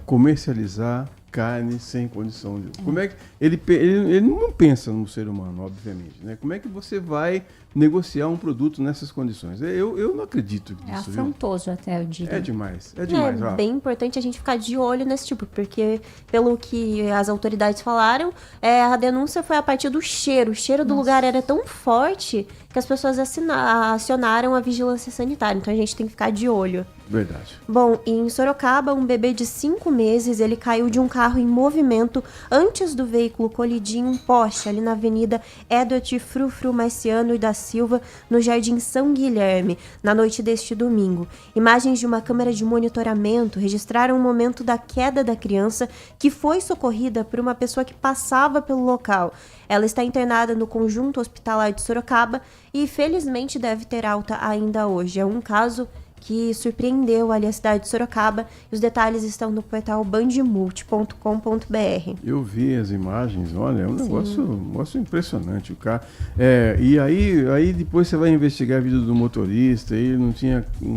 [SPEAKER 1] comercializar carne sem condição de... Como é que ele não pensa no ser humano, obviamente, né? Como é que você vai negociar um produto nessas condições? Eu não acredito nisso.
[SPEAKER 2] É afrontoso, até eu diria.
[SPEAKER 1] É demais.
[SPEAKER 12] É bem importante a gente ficar de olho nesse tipo, porque pelo que as autoridades falaram, a denúncia foi a partir do cheiro. O cheiro do lugar era tão forte que as pessoas acionaram a vigilância sanitária. Então a gente tem que ficar de olho.
[SPEAKER 1] Verdade.
[SPEAKER 12] Bom, em Sorocaba, um bebê de 5 meses, ele caiu de um carro em movimento antes do veículo colidir em um poste ali na Avenida Edward Frufru Marciano e da Silva, no Jardim São Guilherme, na noite deste domingo. Imagens de uma câmera de monitoramento registraram o momento da queda da criança, que foi socorrida por uma pessoa que passava pelo local. Ela está internada no Conjunto Hospitalar de Sorocaba e, felizmente, deve ter alta ainda hoje. É um caso que surpreendeu ali a cidade de Sorocaba, e os detalhes estão no portal bandimulti.com.br.
[SPEAKER 1] Eu vi as imagens, olha, é um negócio impressionante. O carro, e aí depois você vai investigar a vida do motorista, ele não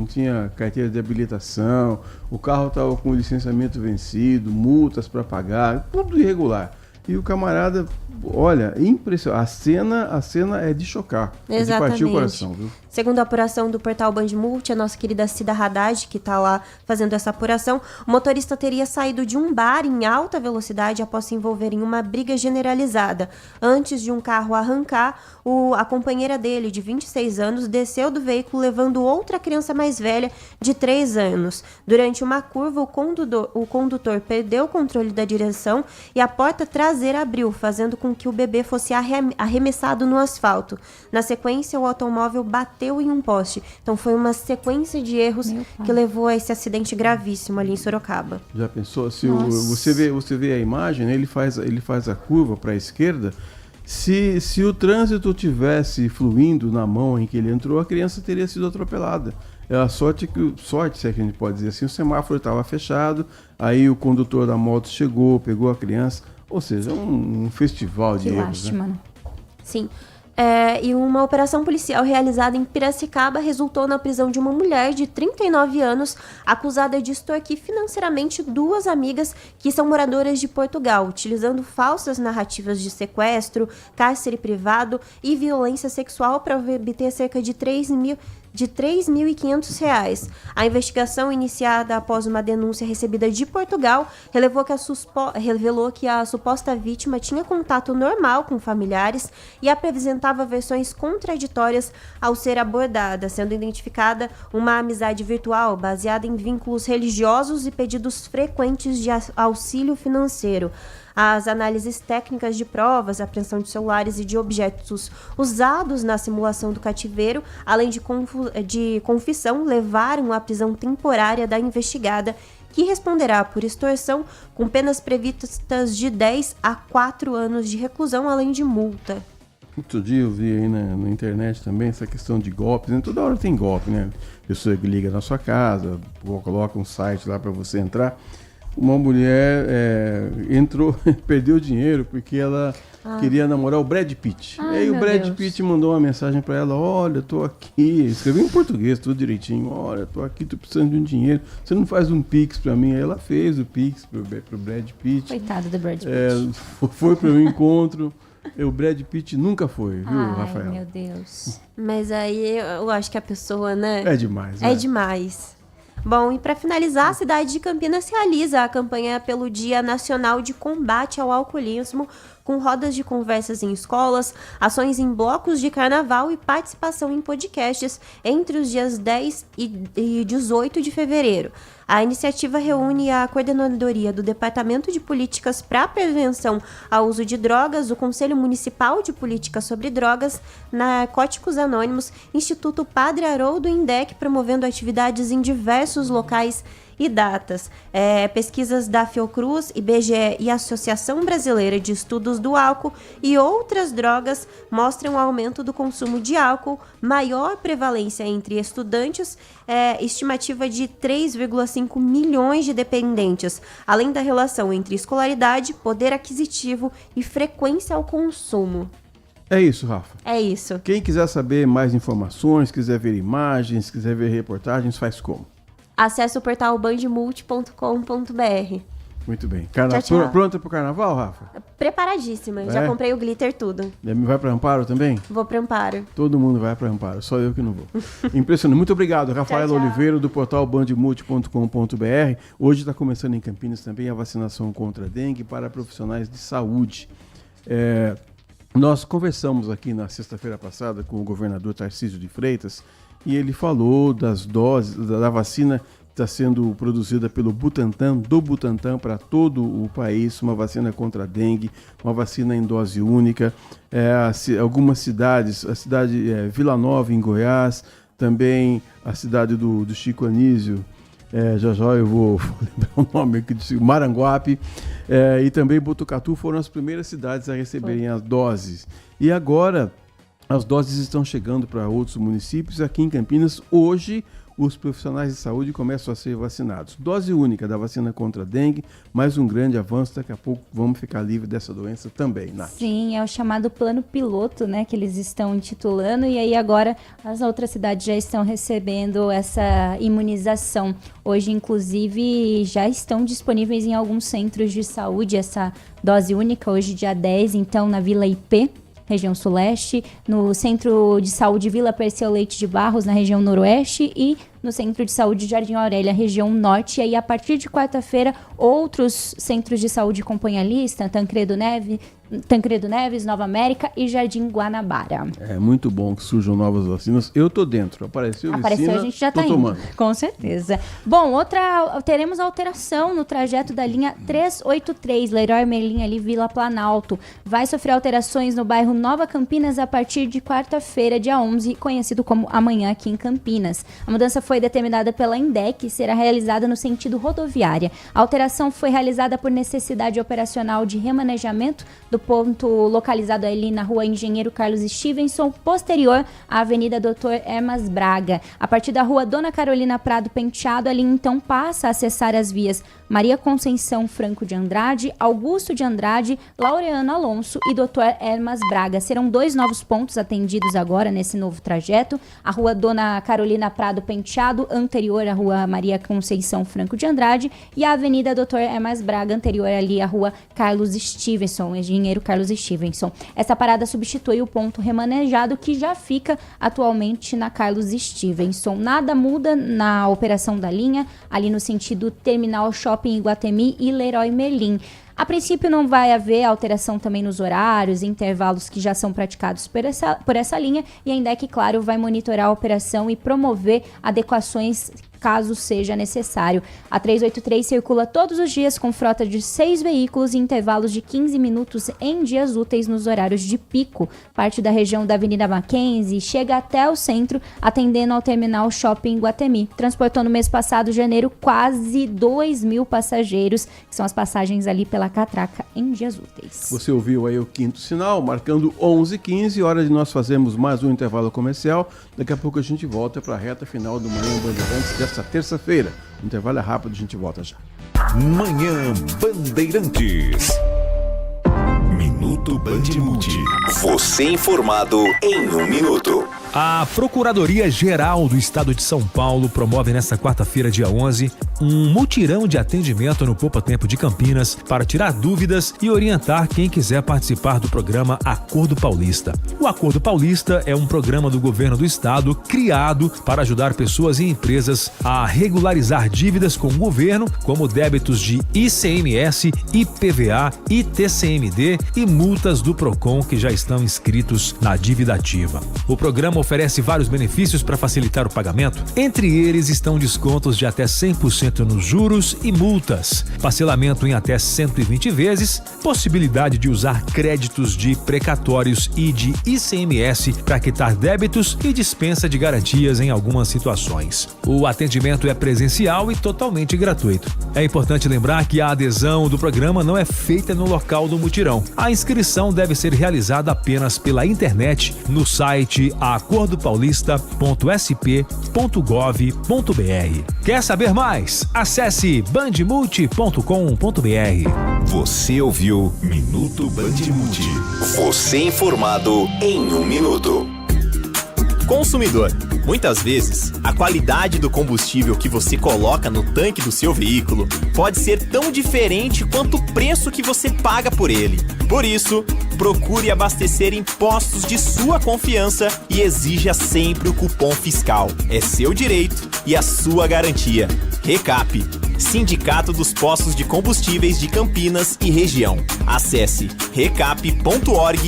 [SPEAKER 1] tinha carteira de habilitação, o carro estava com licenciamento vencido, multas para pagar, tudo irregular. E o camarada, olha, impressionante. A cena é de chocar.
[SPEAKER 12] Exatamente.
[SPEAKER 1] É de partir o coração, viu?
[SPEAKER 12] Segundo a apuração do portal Bandimulti, a nossa querida Cida Haddad, que está lá fazendo essa apuração, o motorista teria saído de um bar em alta velocidade após se envolver em uma briga generalizada. Antes de um carro arrancar, a companheira dele, de 26 anos, desceu do veículo levando outra criança mais velha, de 3 anos. Durante uma curva, o condutor perdeu o controle da direção e a porta traseira traseira abriu, fazendo com que o bebê fosse arremessado no asfalto. Na sequência, o automóvel bateu em um poste. Então foi uma sequência de erros que levou a esse acidente gravíssimo ali em Sorocaba.
[SPEAKER 1] Já pensou? Se você vê a imagem, né, ele faz a curva para a esquerda. Se o trânsito tivesse fluindo na mão em que ele entrou, a criança teria sido atropelada. A sorte, se é que a gente pode dizer assim, o semáforo estava fechado, aí o condutor da moto chegou, pegou a criança, ou seja, um festival de erros.
[SPEAKER 2] Lástima, né?
[SPEAKER 12] Sim. E uma operação policial realizada em Piracicaba resultou na prisão de uma mulher de 39 anos acusada de extorquir financeiramente 2 amigas que são moradoras de Portugal, utilizando falsas narrativas de sequestro, cárcere privado e violência sexual para obter cerca de R$ 3.500. A investigação, iniciada após uma denúncia recebida de Portugal, revelou que a suposta vítima tinha contato normal com familiares e apresentava versões contraditórias ao ser abordada, sendo identificada uma amizade virtual baseada em vínculos religiosos e pedidos frequentes de auxílio financeiro. As análises técnicas de provas, apreensão de celulares e de objetos usados na simulação do cativeiro, além de confissão, levaram à prisão temporária da investigada, que responderá por extorsão com penas previstas de 10 a 4 anos de reclusão, além de multa.
[SPEAKER 1] Outro dia eu vi aí na internet também essa questão de golpes, né? Toda hora tem golpe, né? Pessoa que liga na sua casa, coloca um site lá para você entrar. Uma mulher entrou, perdeu dinheiro porque ela queria namorar o Brad Pitt. Aí o Brad Pitt mandou uma mensagem para ela: olha, tô aqui, escreveu em português tudo direitinho, olha, tô aqui, tô precisando de um dinheiro, você não faz um Pix para mim? Aí ela fez o Pix pro Brad Pitt.
[SPEAKER 2] Coitado do Brad Pitt.
[SPEAKER 1] Foi para o encontro. O Brad Pitt nunca foi, viu, Rafael?
[SPEAKER 2] Ai, meu Deus.
[SPEAKER 12] Mas aí eu acho que a pessoa, né?
[SPEAKER 1] É demais, né?
[SPEAKER 12] É demais. Bom, e para finalizar, a cidade de Campinas realiza a campanha pelo Dia Nacional de Combate ao Alcoolismo, com rodas de conversas em escolas, ações em blocos de carnaval e participação em podcasts entre os dias 10 e 18 de fevereiro. A iniciativa reúne a coordenadoria do Departamento de Políticas para a Prevenção ao Uso de Drogas, o Conselho Municipal de Políticas sobre Drogas, Narcóticos Anônimos, Instituto Padre Haroldo Indec, promovendo atividades em diversos locais e datas. Pesquisas da Fiocruz, IBGE e Associação Brasileira de Estudos do Álcool e outras drogas mostram o aumento do consumo de álcool, maior prevalência entre estudantes, estimativa de 3,5 milhões de dependentes, além da relação entre escolaridade, poder aquisitivo e frequência ao consumo.
[SPEAKER 1] É isso, Rafa.
[SPEAKER 12] É isso.
[SPEAKER 1] Quem quiser saber mais informações, quiser ver imagens, quiser ver reportagens, faz como?
[SPEAKER 12] Acesse o portal bandmulti.com.br.
[SPEAKER 1] Muito bem.
[SPEAKER 12] Tchau.
[SPEAKER 1] Pronta pro carnaval, Rafa?
[SPEAKER 12] Preparadíssima. Já comprei o glitter, tudo.
[SPEAKER 1] Vai para Amparo também?
[SPEAKER 12] Vou para Amparo.
[SPEAKER 1] Todo mundo vai para Amparo, só eu que não vou. Impressionante. Muito obrigado, Rafael Oliveira, do portal bandmulti.com.br. Hoje está começando em Campinas também a vacinação contra a dengue para profissionais de saúde. Nós conversamos aqui na sexta-feira passada com o governador Tarcísio de Freitas e ele falou das doses da vacina que está sendo produzida pelo Butantan, para todo o país, uma vacina contra a dengue, uma vacina em dose única. Algumas cidades, a cidade Vila Nova, em Goiás, também a cidade do Chico Anísio, já eu vou lembrar o nome aqui, Maranguape, e também Botucatu foram as primeiras cidades a receberem as doses. E agora as doses estão chegando para outros municípios. Aqui em Campinas, hoje, os profissionais de saúde começam a ser vacinados. Dose única da vacina contra a dengue, mais um grande avanço. Daqui a pouco vamos ficar livres dessa doença também, Nath.
[SPEAKER 2] Sim, é o chamado plano piloto, né, que eles estão intitulando, e aí agora as outras cidades já estão recebendo essa imunização. Hoje, inclusive, já estão disponíveis em alguns centros de saúde essa dose única, hoje dia 10, então na Vila IP, região suleste, no Centro de Saúde Vila Perseu Leite de Barros, na região noroeste, e no Centro de Saúde Jardim Aurélia, região norte. E aí, a partir de quarta-feira, outros centros de saúde compõem a lista: Tancredo Neves, Tancredo Neves, Nova América e Jardim Guanabara.
[SPEAKER 1] É muito bom que surjam novas vacinas. Eu tô dentro. Apareceu vacina,
[SPEAKER 2] a gente já tá
[SPEAKER 1] tomando.
[SPEAKER 2] indo. Com certeza. Bom, teremos alteração no trajeto da linha 383, Leroy Merlin, ali Vila Planalto. Vai sofrer alterações no bairro Nova Campinas a partir de quarta-feira, dia 11, conhecido como amanhã aqui em Campinas. A mudança foi determinada pela INDEC e será realizada no sentido rodoviária. A alteração foi realizada por necessidade operacional de remanejamento do ponto localizado ali na rua Engenheiro Carlos Stevenson, posterior à Avenida Dr. Hermas Braga. A partir da rua Dona Carolina Prado Penteado, ali então passa a acessar as vias Maria Conceição Franco de Andrade, Augusto de Andrade, Laureano Alonso e Dr. Hermas Braga. Serão 2 novos pontos atendidos agora nesse novo trajeto. A rua Dona Carolina Prado Penteado, anterior à rua Maria Conceição Franco de Andrade, e a Avenida Dr. Hermas Braga, anterior ali à rua Carlos Stevenson, Engenheiro Carlos Stevenson. Essa parada substitui o ponto remanejado que já fica atualmente na Carlos Stevenson. Nada muda na operação da linha, ali no sentido Terminal Shopping Iguatemi e Leroy Merlin. A princípio não vai haver alteração também nos horários e intervalos que já são praticados por essa linha, e a INDEC, claro, vai monitorar a operação e promover adequações caso seja necessário. A 383 circula todos os dias com frota de 6 veículos em intervalos de 15 minutos em dias úteis nos horários de pico. Parte da região da Avenida Mackenzie chega até o centro, atendendo ao Terminal Shopping Iguatemi. Transportou no mês passado, janeiro, quase 2.000 passageiros, que são as passagens ali pela catraca em dias úteis.
[SPEAKER 1] Você ouviu aí o quinto sinal, marcando 11h15, hora de nós fazermos mais um intervalo comercial. Daqui a pouco a gente volta para a reta final do Manhã Bandeirantes desta terça-feira. O intervalo é rápido, a gente volta já.
[SPEAKER 9] Manhã Bandeirantes. Minuto Bandimulti.
[SPEAKER 4] Você informado em 1 minuto.
[SPEAKER 5] A Procuradoria-Geral do Estado de São Paulo promove nesta quarta-feira, dia 11, um mutirão de atendimento no Poupa Tempo de Campinas para tirar dúvidas e orientar quem quiser participar do programa Acordo Paulista. O Acordo Paulista é um programa do governo do estado criado para ajudar pessoas e empresas a regularizar dívidas com o governo, como débitos de ICMS, IPVA, ITCMD e multas do PROCON que já estão inscritos na dívida ativa. O programa oferece vários benefícios para facilitar o pagamento. Entre eles estão descontos de até 100% nos juros e multas, parcelamento em até 120 vezes, possibilidade de usar créditos de precatórios e de ICMS para quitar débitos e dispensa de garantias em algumas situações. O atendimento é presencial e totalmente gratuito. É importante lembrar que a adesão do programa não é feita no local do mutirão. A inscrição deve ser realizada apenas pela internet no site acordopaulistas.sp.gov.br. Quer saber mais? Acesse bandmulti.com.br.
[SPEAKER 9] Você ouviu Minuto Bandimulti.
[SPEAKER 4] Você informado em 1 minuto.
[SPEAKER 6] Consumidor, muitas vezes, a qualidade do combustível que você coloca no tanque do seu veículo pode ser tão diferente quanto o preço que você paga por ele. Por isso, procure abastecer em postos de sua confiança e exija sempre o cupom fiscal. É seu direito e a sua garantia. Recap, Sindicato dos Postos de Combustíveis de Campinas e Região. Acesse recap.org.br.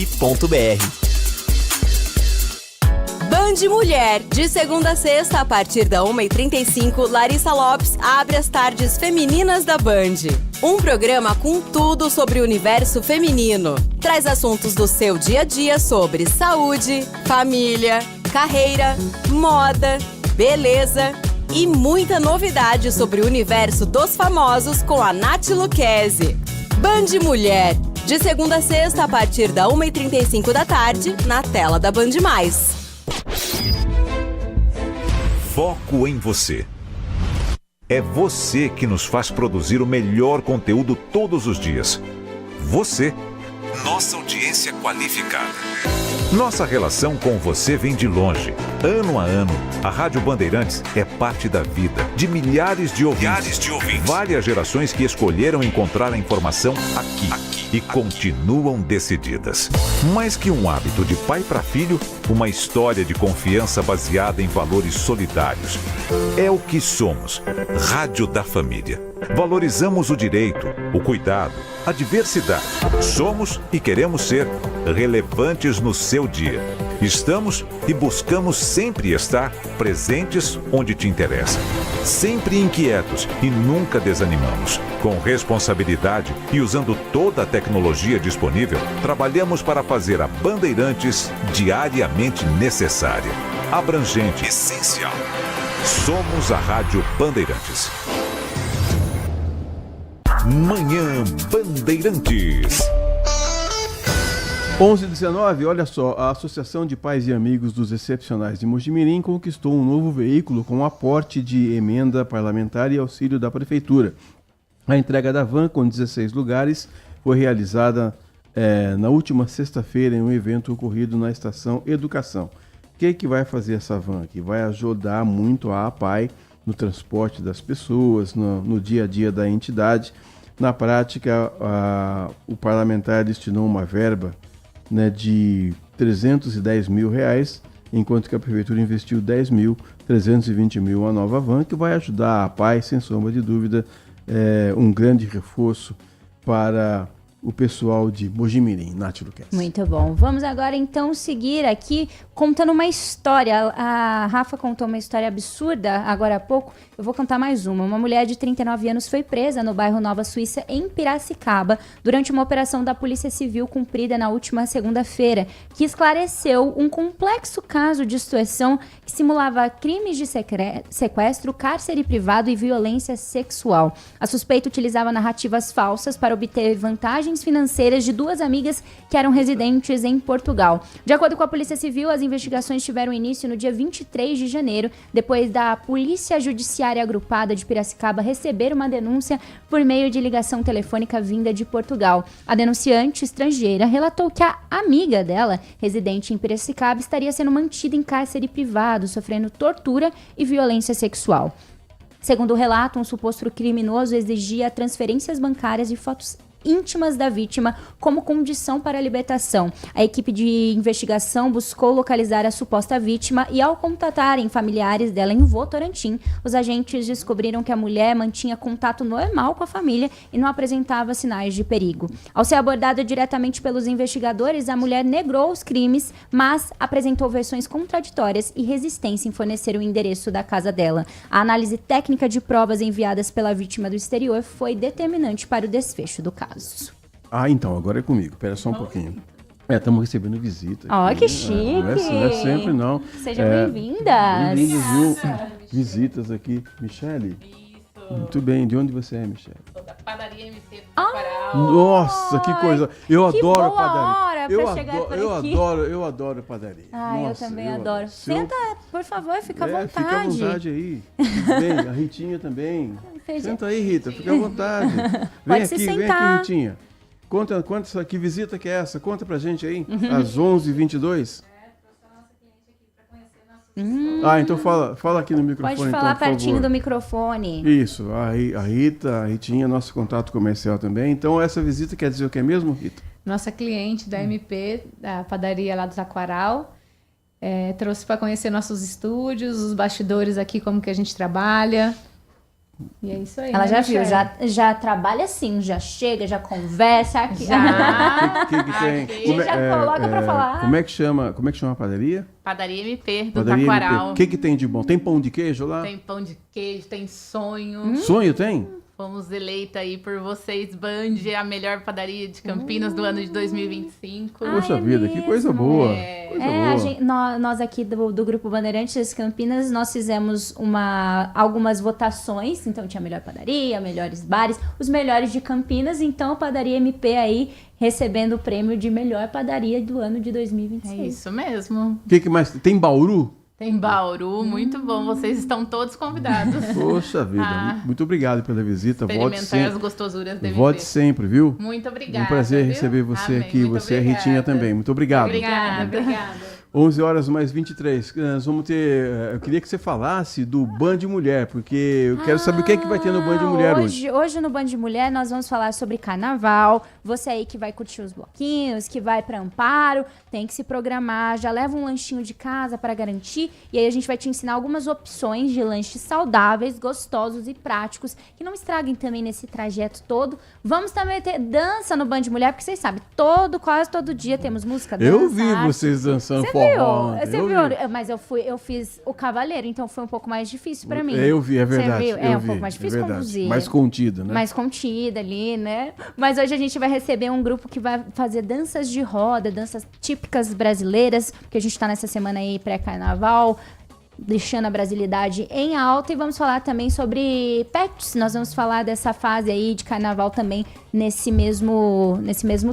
[SPEAKER 7] Band Mulher, de segunda a sexta, a partir da 1h35, Larissa Lopes abre as tardes femininas da Band. Um programa com tudo sobre o universo feminino. Traz assuntos do seu dia a dia sobre saúde, família, carreira, moda, beleza e muita novidade sobre o universo dos famosos com a Nath Lucchesi. Band Mulher, de segunda a sexta, a partir da 1h35 da tarde, na tela da Band+.
[SPEAKER 9] Foco em você. É você que nos faz produzir o melhor conteúdo todos os dias. Você, nossa audiência qualificada. Nossa relação com você vem de longe. Ano a ano, a Rádio Bandeirantes é parte da vida de milhares de ouvintes. Várias gerações que escolheram encontrar a informação aqui e continuam decididas. Mais que um hábito de pai para filho, uma história de confiança baseada em valores solidários. É o que somos. Rádio da Família. Valorizamos o direito, o cuidado, a diversidade. Somos e queremos ser relevantes no seu dia. Estamos e buscamos sempre estar presentes onde te interessa. Sempre inquietos e nunca desanimamos. Com responsabilidade e usando toda a tecnologia disponível, trabalhamos para fazer a Bandeirantes diariamente necessária, abrangente, essencial. Somos a Rádio Bandeirantes. Manhã Bandeirantes.
[SPEAKER 1] 11h19, olha só, a Associação de Pais e Amigos dos Excepcionais de Mojimirim conquistou um novo veículo com aporte de emenda parlamentar e auxílio da Prefeitura. A entrega da van, com 16 lugares, foi realizada na última sexta-feira em um evento ocorrido na Estação Educação. O que vai fazer essa van aqui? Vai ajudar muito a APAE no transporte das pessoas, no dia a dia da entidade. Na prática, o parlamentar destinou uma verba de R$310 mil, enquanto que a Prefeitura investiu R$10.320 mil a nova van, que vai ajudar a APAE, sem sombra de dúvida, um grande reforço para o pessoal de Mojimirim. Nath Luquez.
[SPEAKER 2] Muito bom. Vamos agora então seguir aqui contando uma história. A Rafa contou uma história absurda agora há pouco. Eu vou contar mais uma. Uma mulher de 39 anos foi presa no bairro Nova Suíça, em Piracicaba, durante uma operação da Polícia Civil cumprida na última segunda-feira, que esclareceu um complexo caso de extorsão que simulava crimes de sequestro, cárcere privado e violência sexual. A suspeita utilizava narrativas falsas para obter vantagens financeiras de duas amigas que eram residentes em Portugal. De acordo com a Polícia Civil, as investigações tiveram início no dia 23 de janeiro, depois da Polícia Judiciária Agrupada de Piracicaba receber uma denúncia por meio de ligação telefônica vinda de Portugal. A denunciante estrangeira relatou que a amiga dela, residente em Piracicaba, estaria sendo mantida em cárcere privado, sofrendo tortura e violência sexual. Segundo o relato, um suposto criminoso exigia transferências bancárias e fotos íntimas da vítima como condição para a libertação. A equipe de investigação buscou localizar a suposta vítima e, ao contatarem familiares dela em Votorantim, os agentes descobriram que a mulher mantinha contato normal com a família e não apresentava sinais de perigo. Ao ser abordada diretamente pelos investigadores, a mulher negou os crimes, mas apresentou versões contraditórias e resistência em fornecer o endereço da casa dela. A análise técnica de provas enviadas pela vítima do exterior foi determinante para o desfecho do caso.
[SPEAKER 1] Então, agora é comigo. Espera só um pouquinho. Estamos recebendo visita.
[SPEAKER 2] Que chique!
[SPEAKER 1] Não é sempre, não.
[SPEAKER 2] Sejam bem-vindas.
[SPEAKER 1] Bem-vindas, viu? Visitas aqui. Michele? Muito bem. De onde você é, Michele?
[SPEAKER 13] Sou da Padaria MP do Coral.
[SPEAKER 1] Nossa, que coisa. Eu adoro padaria.
[SPEAKER 2] Eu
[SPEAKER 1] adoro padaria.
[SPEAKER 2] Nossa, eu também adoro. Senta, por favor, fica à vontade.
[SPEAKER 1] Fica à vontade aí. Bem, a Ritinha também. Senta aí, Rita, fica à vontade. Vem aqui, Ritinha. Conta que visita que é essa? Conta pra gente aí. Às 11h22. Então fala aqui no microfone.
[SPEAKER 2] Pode falar
[SPEAKER 1] então,
[SPEAKER 2] pertinho do microfone.
[SPEAKER 1] Isso, a Ritinha, nosso contato comercial também. Então essa visita quer dizer o que mesmo, Rita?
[SPEAKER 13] Nossa cliente da MP, da padaria lá do Taquaral, trouxe para conhecer nossos estúdios, os bastidores aqui, como que a gente trabalha. E é isso aí.
[SPEAKER 2] Ela já viu, já trabalha assim, já chega, já conversa aqui.
[SPEAKER 13] Já.
[SPEAKER 1] que tem?
[SPEAKER 2] Já coloca pra falar.
[SPEAKER 1] Como é que chama a padaria?
[SPEAKER 13] Padaria MP do
[SPEAKER 1] Padaria
[SPEAKER 13] Taquaral.
[SPEAKER 1] O que tem de bom? Tem pão de queijo lá?
[SPEAKER 13] Tem pão de queijo, tem sonho.
[SPEAKER 1] Sonho tem?
[SPEAKER 13] Fomos eleita aí por vocês, Band, a melhor padaria de Campinas do ano de 2025.
[SPEAKER 1] Poxa vida, que coisa boa.
[SPEAKER 2] Nós aqui do Grupo Bandeirantes Campinas, nós fizemos algumas votações. Então tinha a melhor padaria, melhores bares, os melhores de Campinas. Então a Padaria MP aí recebendo o prêmio de melhor padaria do ano de 2026.
[SPEAKER 13] É isso mesmo.
[SPEAKER 1] O que mais? Tem Bauru?
[SPEAKER 13] Tem Bauru, muito bom. Vocês estão todos convidados.
[SPEAKER 1] Poxa vida, muito obrigado pela visita.
[SPEAKER 13] Experimentar as gostosuras da MP.
[SPEAKER 1] Volte sempre, viu?
[SPEAKER 13] Muito obrigada.
[SPEAKER 1] Um prazer receber você aqui. Muito você é Ritinha também. Muito obrigado.
[SPEAKER 13] Obrigada.
[SPEAKER 1] 11 horas mais 23. Nós vamos ter... Eu queria que você falasse do Band Mulher, porque eu quero saber o que é que vai ter no Band Mulher hoje.
[SPEAKER 2] Hoje no Band Mulher nós vamos falar sobre carnaval. Você aí que vai curtir os bloquinhos, que vai para Amparo, tem que se programar. Já leva um lanchinho de casa para garantir. E aí a gente vai te ensinar algumas opções de lanches saudáveis, gostosos e práticos, que não estraguem também nesse trajeto todo. Vamos também ter dança no Band Mulher, porque vocês sabem, quase todo dia temos música, dança,
[SPEAKER 1] eu vi vocês dançando forró.
[SPEAKER 2] Você viu? Mas eu fiz o Cavaleiro, então foi um pouco mais difícil pra mim.
[SPEAKER 1] Eu vi, é verdade.
[SPEAKER 2] Você viu? Um pouco mais difícil conduzir.
[SPEAKER 1] Mais contida, né?
[SPEAKER 2] Mais contida ali, né? Mas hoje a gente vai receber um grupo que vai fazer danças de roda, danças típicas brasileiras, porque a gente tá nessa semana aí pré-carnaval, deixando a brasilidade em alta, e vamos falar também sobre pets. Nós vamos falar dessa fase aí de carnaval também nesse mesmo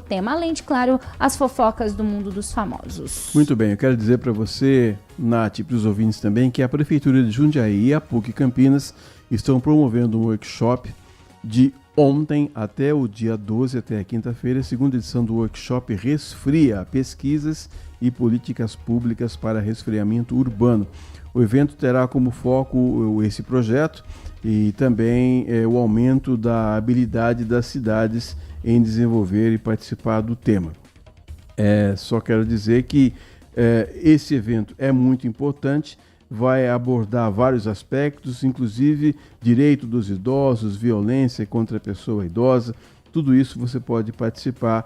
[SPEAKER 2] tema, além de, claro, as fofocas do mundo dos famosos.
[SPEAKER 1] Muito bem, eu quero dizer para você, Nath, e para os ouvintes também, que a Prefeitura de Jundiaí e a PUC Campinas estão promovendo um workshop de ontem até o dia 12, até a quinta-feira, a segunda edição do workshop Resfria, pesquisas e políticas públicas para resfriamento urbano. O evento terá como foco esse projeto e também o aumento da habilidade das cidades em desenvolver e participar do tema. Só quero dizer que esse evento é muito importante, vai abordar vários aspectos, inclusive direito dos idosos, violência contra a pessoa idosa. Tudo isso você pode participar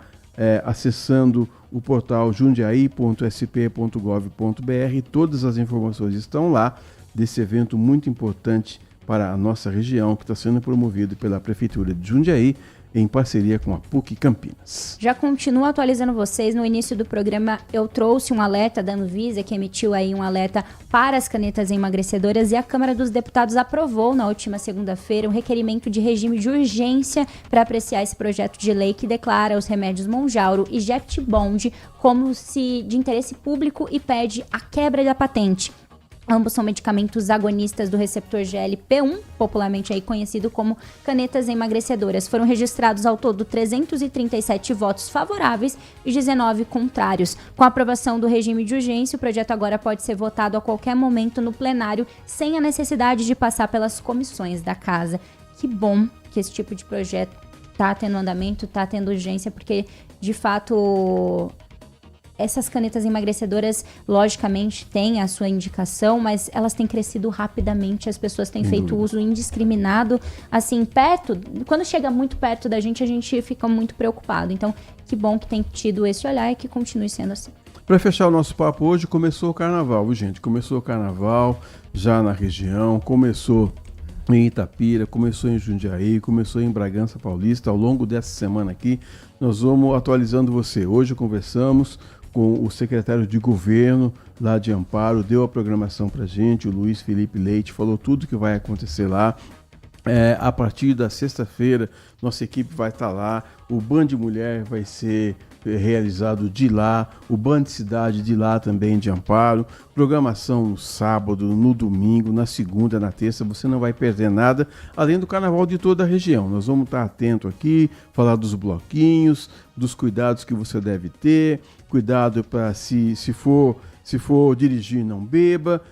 [SPEAKER 1] acessando o portal jundiaí.sp.gov.br. Todas as informações estão lá desse evento muito importante para a nossa região, que está sendo promovido pela Prefeitura de Jundiaí em parceria com a PUC Campinas.
[SPEAKER 2] Já continuo atualizando vocês. No início do programa eu trouxe um alerta da Anvisa, que emitiu aí um alerta para as canetas emagrecedoras, e a Câmara dos Deputados aprovou na última segunda-feira um requerimento de regime de urgência para apreciar esse projeto de lei que declara os remédios Monjauro e Geptibond como de interesse público e pede a quebra da patente. Ambos são medicamentos agonistas do receptor GLP-1, popularmente aí conhecido como canetas emagrecedoras. Foram registrados ao todo 337 votos favoráveis e 19 contrários. Com a aprovação do regime de urgência, o projeto agora pode ser votado a qualquer momento no plenário, sem a necessidade de passar pelas comissões da casa. Que bom que esse tipo de projeto está tendo andamento, está tendo urgência, porque, de fato, essas canetas emagrecedoras, logicamente, têm a sua indicação, mas elas têm crescido rapidamente, as pessoas têm feito uso indiscriminado, assim, quando chega muito perto da gente fica muito preocupado. Então, que bom que tem tido esse olhar e que continue sendo assim.
[SPEAKER 1] Para fechar o nosso papo hoje, começou o carnaval, gente? Começou o carnaval já na região, começou em Itapira, começou em Jundiaí, começou em Bragança Paulista. Ao longo dessa semana aqui, nós vamos atualizando você. Hoje conversamos com o secretário de governo lá de Amparo, deu a programação para a gente, o Luiz Felipe Leite, falou tudo que vai acontecer lá. A partir da sexta-feira, nossa equipe vai estar lá, o Band Mulher vai ser realizado de lá, o Band Cidade de lá também, de Amparo, programação no sábado, no domingo, na segunda, na terça, você não vai perder nada, além do carnaval de toda a região. Nós vamos estar atento aqui, falar dos bloquinhos, dos cuidados que você deve ter, cuidado para se for dirigir, não beba,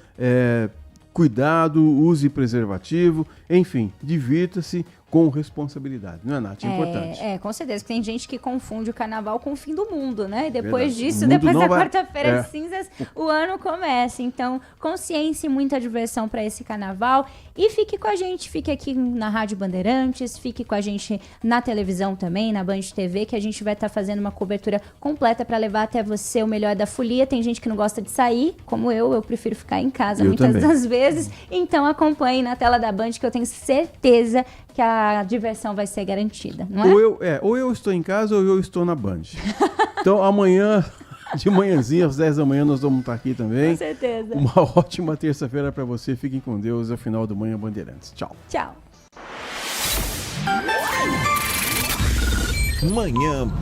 [SPEAKER 1] cuidado, use preservativo, enfim, divirta-se com responsabilidade, não é, Nath? É importante.
[SPEAKER 2] Com certeza, tem gente que confunde o carnaval com o fim do mundo, né? E depois disso, depois da quarta-feira de cinzas, o ano começa. Então, consciência e muita diversão para esse carnaval. E fique com a gente, fique aqui na Rádio Bandeirantes, fique com a gente na televisão também, na Band TV, que a gente vai estar fazendo uma cobertura completa para levar até você o melhor da folia. Tem gente que não gosta de sair, como eu prefiro ficar em casa muitas das vezes. Então, acompanhe na tela da Band, que eu tenho certeza que a diversão vai ser garantida, não é?
[SPEAKER 1] Ou eu estou em casa ou eu estou na Band. Então, amanhã, de manhãzinha, às 10 da manhã, nós vamos estar aqui também.
[SPEAKER 2] Com certeza.
[SPEAKER 1] Uma ótima terça-feira para você. Fiquem com Deus. É o final do Manhã Bandeirantes. Tchau.
[SPEAKER 2] Tchau.
[SPEAKER 4] Manhã